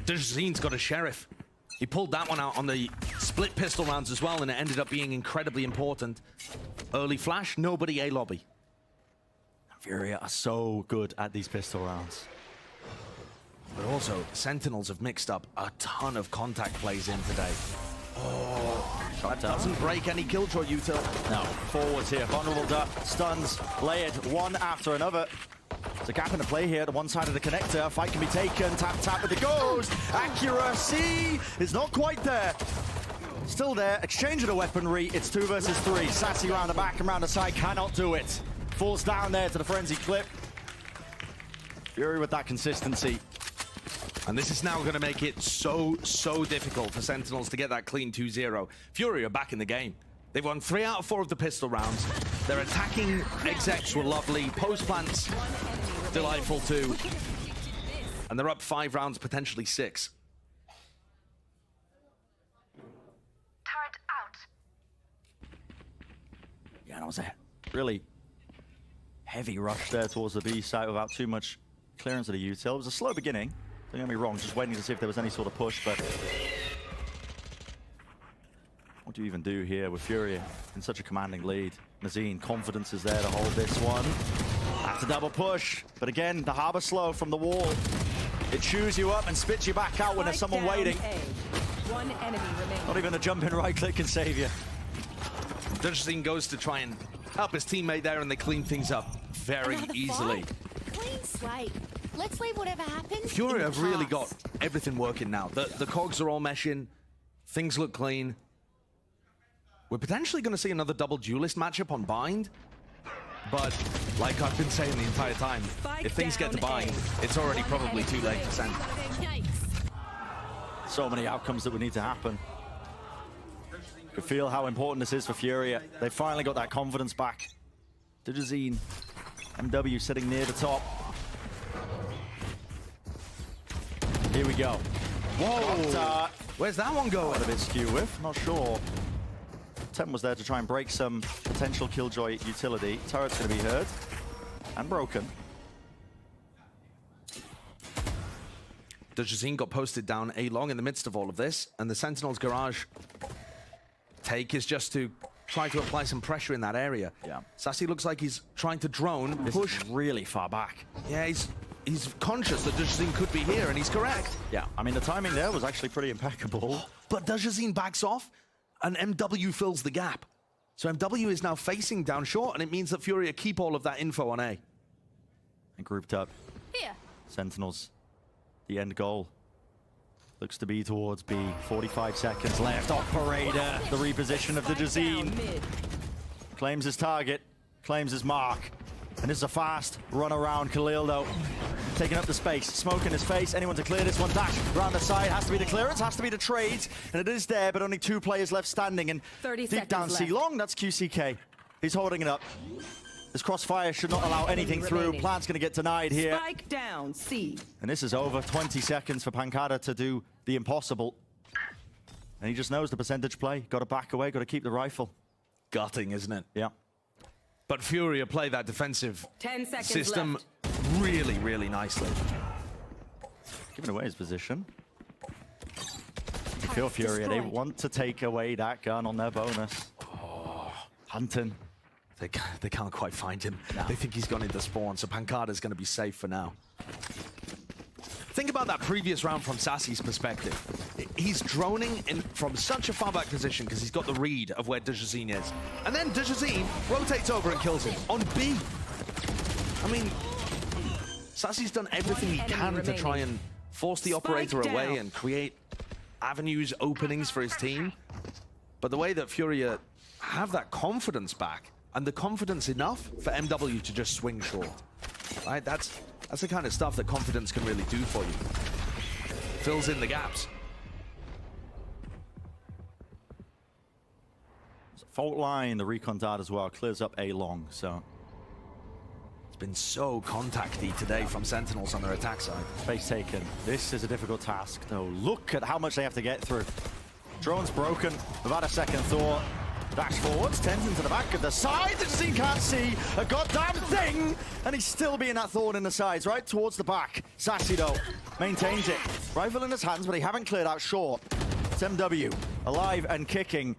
Dejazeen's got a sheriff. He pulled that one out on the split pistol rounds as well, and it ended up being incredibly important. Early flash, nobody A lobby. Furia are so good at these pistol rounds. But also, Sentinels have mixed up a ton of contact plays in today. Oh, that doesn't break any killjoy util. No, forwards here, vulnerable stuns layered one after another. There's a gap in the play here at the one side of the connector. Fight can be taken, tap with the ghost. Accuracy is not quite there. Still there, exchange of the weaponry. It's 2 versus 3. Sassy round the back and round the side, cannot do it. Falls down there to the frenzy clip. Fury with that consistency. And this is now going to make it so difficult for Sentinels to get that clean 2-0. Fury are back in the game. They've won 3 out of 4 of the pistol rounds. Their attacking execs were lovely. Post plants, delightful too. And they're up 5 rounds, potentially 6. Turret out. Yeah, that was a really heavy rush there towards the B site without too much clearance of the util. It was a slow beginning. Don't get me wrong, just waiting to see if there was any sort of push, but what do you even do here with Furia in such a commanding lead? Nazine, confidence is there to hold this one. That's a double push, but again, the harbor slow from the wall. It chews you up and spits you back out when there's someone waiting. One enemy remaining. Not even a jump in right click can save you. Dejazeen goes to try and help his teammate there, and they clean things up very easily. Clean slate. Let's leave whatever happens. Fury have really got everything working now. The cogs are all meshing. Things look clean. We're potentially going to see another double duelist matchup on Bind. But like I've been saying the entire time, if things get to Bind, it's already probably too late to send. So many outcomes that would need to happen. You can feel how important this is for Furia. They finally got that confidence back. Dejazeen, MW sitting near the top. Here we go. Whoa! Where's that one going? A bit skew with, not sure. Tem was there to try and break some potential killjoy utility. Turret's going to be heard and broken. Dejazeen got posted down A long in the midst of all of this, and the Sentinel's garage take is just to try to apply some pressure in that area. Yeah. Sassy looks like he's trying to drone, push really far back. Yeah, he's conscious that Dejazeen could be here, and he's correct. Yeah, I mean, the timing there was actually pretty impeccable. But Dejazeen backs off, and MW fills the gap. So MW is now facing down short, and it means that Furia keep all of that info on A. And grouped up. Here. Sentinels, the end goal. Looks to be towards B. 45 seconds left. Operator, the reposition of Dejazeen. Claims his target, claims his mark. And this is a fast run around Khalil, though. Taking up the space, smoke in his face. Anyone to clear this one? Dash around the side. Has to be the clearance, has to be the trades. And it is there, but only 2 players left standing. And 30 deep down seconds C-Long, that's QCK. He's holding it up. This crossfire should not allow anything through. Plant's going to get denied here. Spike down, C. And this is over. 20 seconds for Pancada to do the impossible. And he just knows the percentage play. Got to back away, got to keep the rifle. Gutting, isn't it? Yeah. But Furia play that defensive 10 seconds system left. really, really nicely. Giving away his position. You feel Furia, they want to take away that gun on their bonus. Oh, Hunting. They can't quite find him. No. They think he's gone into spawn, so Pancada's going to be safe for now. Think about that previous round from Sassy's perspective. He's droning in from such a far back position because he's got the read of where Dejazine is. And then Dejazine rotates over and kills him on B. I mean, Sassy's done everything he can to try and force the operator away and create avenues, openings for his team. But the way that Furia have that confidence back, and the confidence enough for MW to just swing short, right? That's the kind of stuff that confidence can really do for you. Fills in the gaps. Fault line, the recon dart as well, clears up A long, so. It's been so contacty today from Sentinels on their attack side. Space taken. This is a difficult task, though. Look at how much they have to get through. Drone's broken, without a second thought. Dash forwards, tends into the back of the side. The Dejazine can't see a goddamn thing, and he's still being that thorn in the sides, right towards the back. Sassy, though, maintains it. Rifle in his hands, but they haven't cleared out short. It's MW, alive and kicking.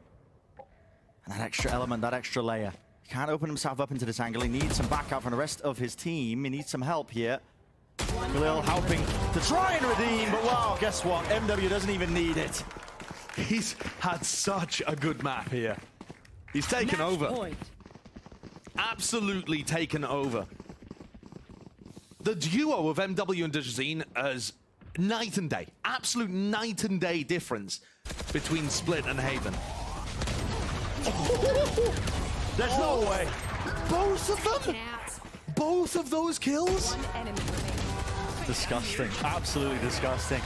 And that extra element, that extra layer. He can't open himself up into this angle. He needs some backup from the rest of his team. He needs some help here. Khalil helping to try and redeem, but wow, guess what? MW doesn't even need it. He's had such a good map here. He's taken over. Absolutely taken over. The duo of MW and Dejazine is night and day. Absolute night and day difference between Split and Haven. There's no way. Both of them? Both of those kills? Disgusting. Absolutely disgusting.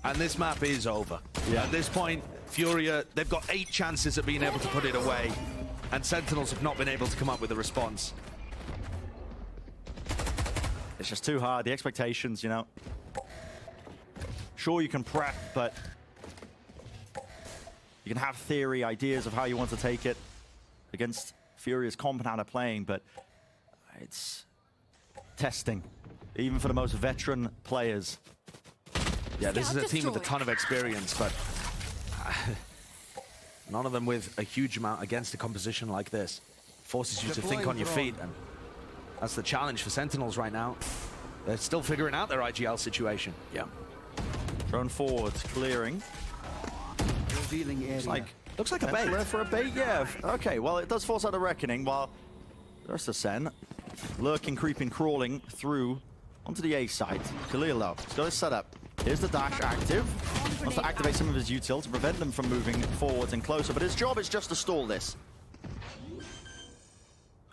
And this map is over. Yeah. At this point, Furia, they've got 8 chances at being able to put it away, and Sentinels have not been able to come up with a response. It's just too hard. The expectations, you know. Sure, you can prep, but you can have theory, ideas of how you want to take it against Furia's compound of playing, but it's testing, even for the most veteran players. Yeah, this is a team with a ton of experience, but none of them with a huge amount against a composition like this. Forces you to think on your feet, and that's the challenge for Sentinels right now. They're still figuring out their IGL situation. Yeah. Drone forward, clearing. Revealing area. Looks like a bait. For a bait, yeah. Okay, well, it does force out a reckoning, while there's a Sen lurking, creeping, crawling through onto the A side. Khalil, though, he's got his setup. Here's the dash active. Wants to activate some of his util to prevent them from moving forwards and closer, but his job is just to stall this.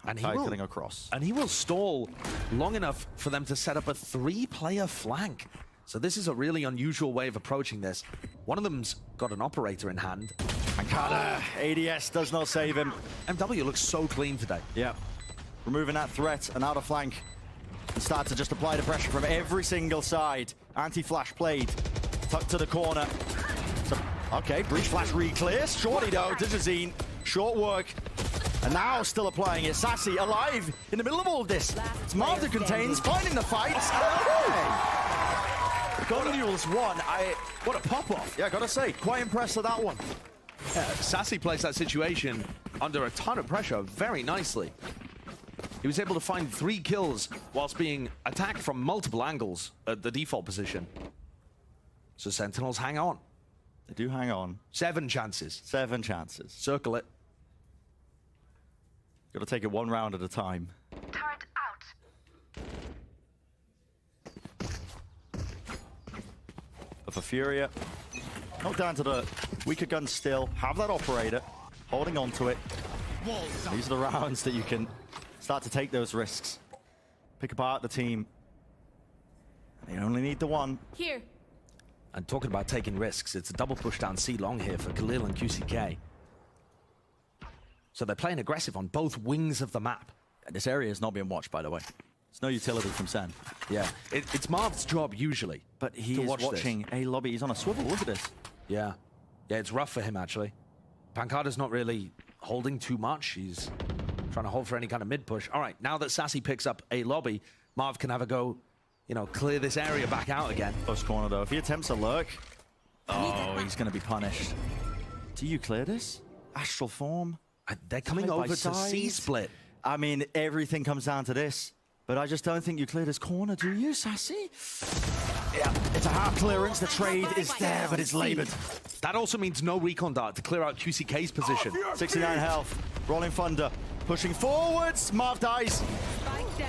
And he will stall long enough for them to set up a 3-player flank. So this is a really unusual way of approaching this. One of them's got an operator in hand. Pancada, ADS does not save him. MW looks so clean today. Yeah. Removing that threat and out of flank. And start to just apply the pressure from every single side. Anti-flash played. Tucked to the corner. So, okay, breach flash re-clears. Shorty though, Dejazine. Short work. And now still applying it. Sassy alive in the middle of all of this. It's Marv that contains, finding the fight. Golden Mules won. What a pop-off. Yeah, gotta say, quite impressed with that one. Yeah, Sassy plays that situation under a ton of pressure very nicely. He was able to find 3 kills whilst being attacked from multiple angles at the default position. So Sentinels hang on. They do hang on. 7 chances. 7 chances. Circle it. Gotta take it one round at a time. Turret out. But for Furia, not down to the weaker gun still. Have that operator, holding on to it. These are the rounds that you can start to take those risks. Pick apart the team. They only need the one. Here. And talking about taking risks, it's a double push down C long here for Khalil and QCK. So they're playing aggressive on both wings of the map. And this area is not being watched, by the way. There's no utility from Sen. Yeah, it's Marv's job usually. But he is watching a lobby. He's on a swivel. Look at this. Yeah. Yeah, it's rough for him, actually. Pancada's not really holding too much. He's trying to hold for any kind of mid-push. All right, now that Sassy picks up a lobby, Marv can have a go, you know, clear this area back out again. Close corner, though. If he attempts a lurk, oh, he's going to be punished. Do you clear this? Astral form? They're coming over to C-split. I mean, everything comes down to this. But I just don't think you clear this corner, do you, Sassy? Yeah, it's a half clearance. The trade is there, but it's labored. That also means no recon dart to clear out QCK's position. 69 health. Rolling Thunder. Pushing forwards. Marv dies.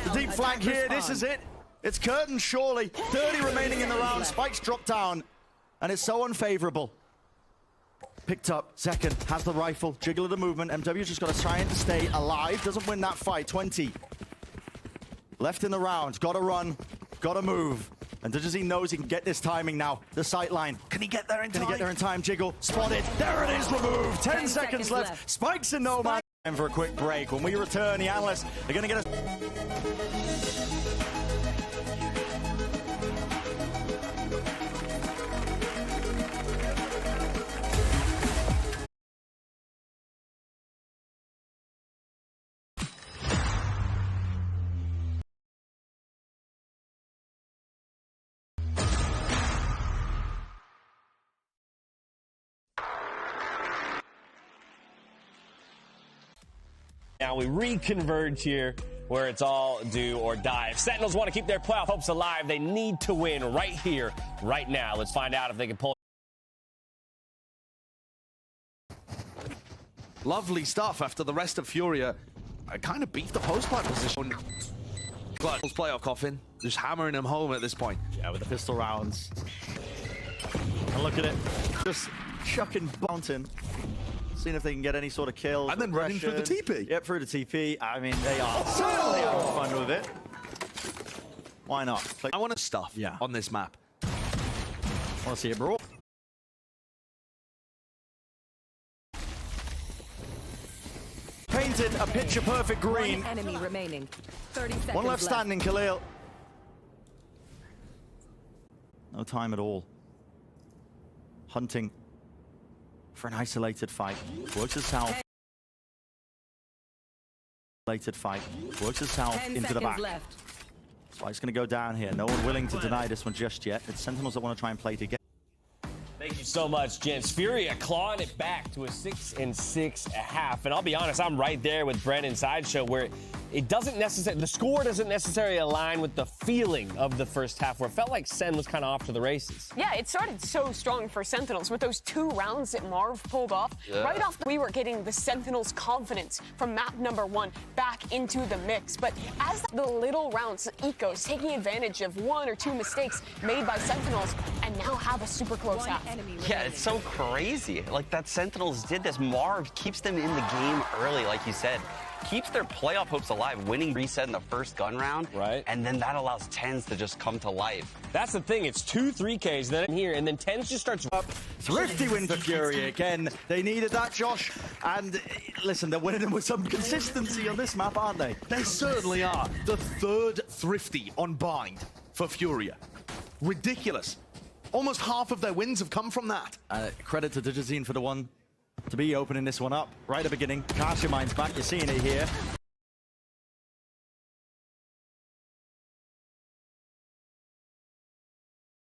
The deep flank here. This is it. It's curtains, surely. 30 remaining in the round. Spikes drop down. And it's so unfavorable. Picked up. Second has the rifle. Jiggle of the movement. MW's just got to try and stay alive. Doesn't win that fight. 20. Left in the round. Got to run. Got to move. And Dajazine knows he can get this timing now. The sight line. Can he get there in time? Can he get there in time? Jiggle. Spotted. There it is. Removed. 10 seconds left. Spikes in no man. Time for a quick break. When we return, the analysts are going to get us. Now we reconverge here where it's all do or die. If Sentinels want to keep their playoff hopes alive, they need to win right here, right now. Let's find out if they can pull. Lovely stuff after the rest of Furia. I kind of beefed the post-plant position. Glutton's playoff coffin, just hammering him home at this point. Yeah, with the pistol rounds. And look at it. Just chucking Bonton. Seeing if they can get any sort of kill. And then running through the TP. Yep, through the TP. I mean, they are certainly having fun with it. Why not? I want to stuff on this map. Want to see it brawl. Painted a picture-perfect green. One enemy remaining. 30 seconds One left standing, Khalil. No time at all. Hunting for an isolated fight. Works his south. Isolated fight. Works his south into the back. Left. Spike's going to go down here. No one willing to deny this one just yet. It's Sentinels that want to try and play together. Thank you so much, gents. Furia clawing it back to a 6 and 6.5. And I'll be honest, I'm right there with Brennan Sideshow where it doesn't necessarily, the score doesn't necessarily align with the feeling of the first half where it felt like Sen was kind of off to the races. Yeah, it started so strong for Sentinels with those 2 rounds that Marv pulled off. Yeah. Right off, we were getting the Sentinels' confidence from map number 1 back into the mix. But as the little rounds, Eco's taking advantage of 1 or 2 mistakes made by Sentinels and now have a super close half. Yeah, it's so crazy. Like that Sentinels did this. Marv keeps them in the game early, like you said. Keeps their playoff hopes alive, winning reset in the first gun round. Right. And then that allows Tens to just come to life. That's the thing. It's 2 3Ks then here, and then Tens just starts up. Thrifty win for Fury again. They needed that, Josh. And listen, they're winning them with some consistency on this map, aren't they? They certainly are. The 3rd Thrifty on bind for Furia. Ridiculous. Almost half of their wins have come from that. Credit to Dajazine for the one to be opening this one up right at the beginning. Cast your minds back, you're seeing it here.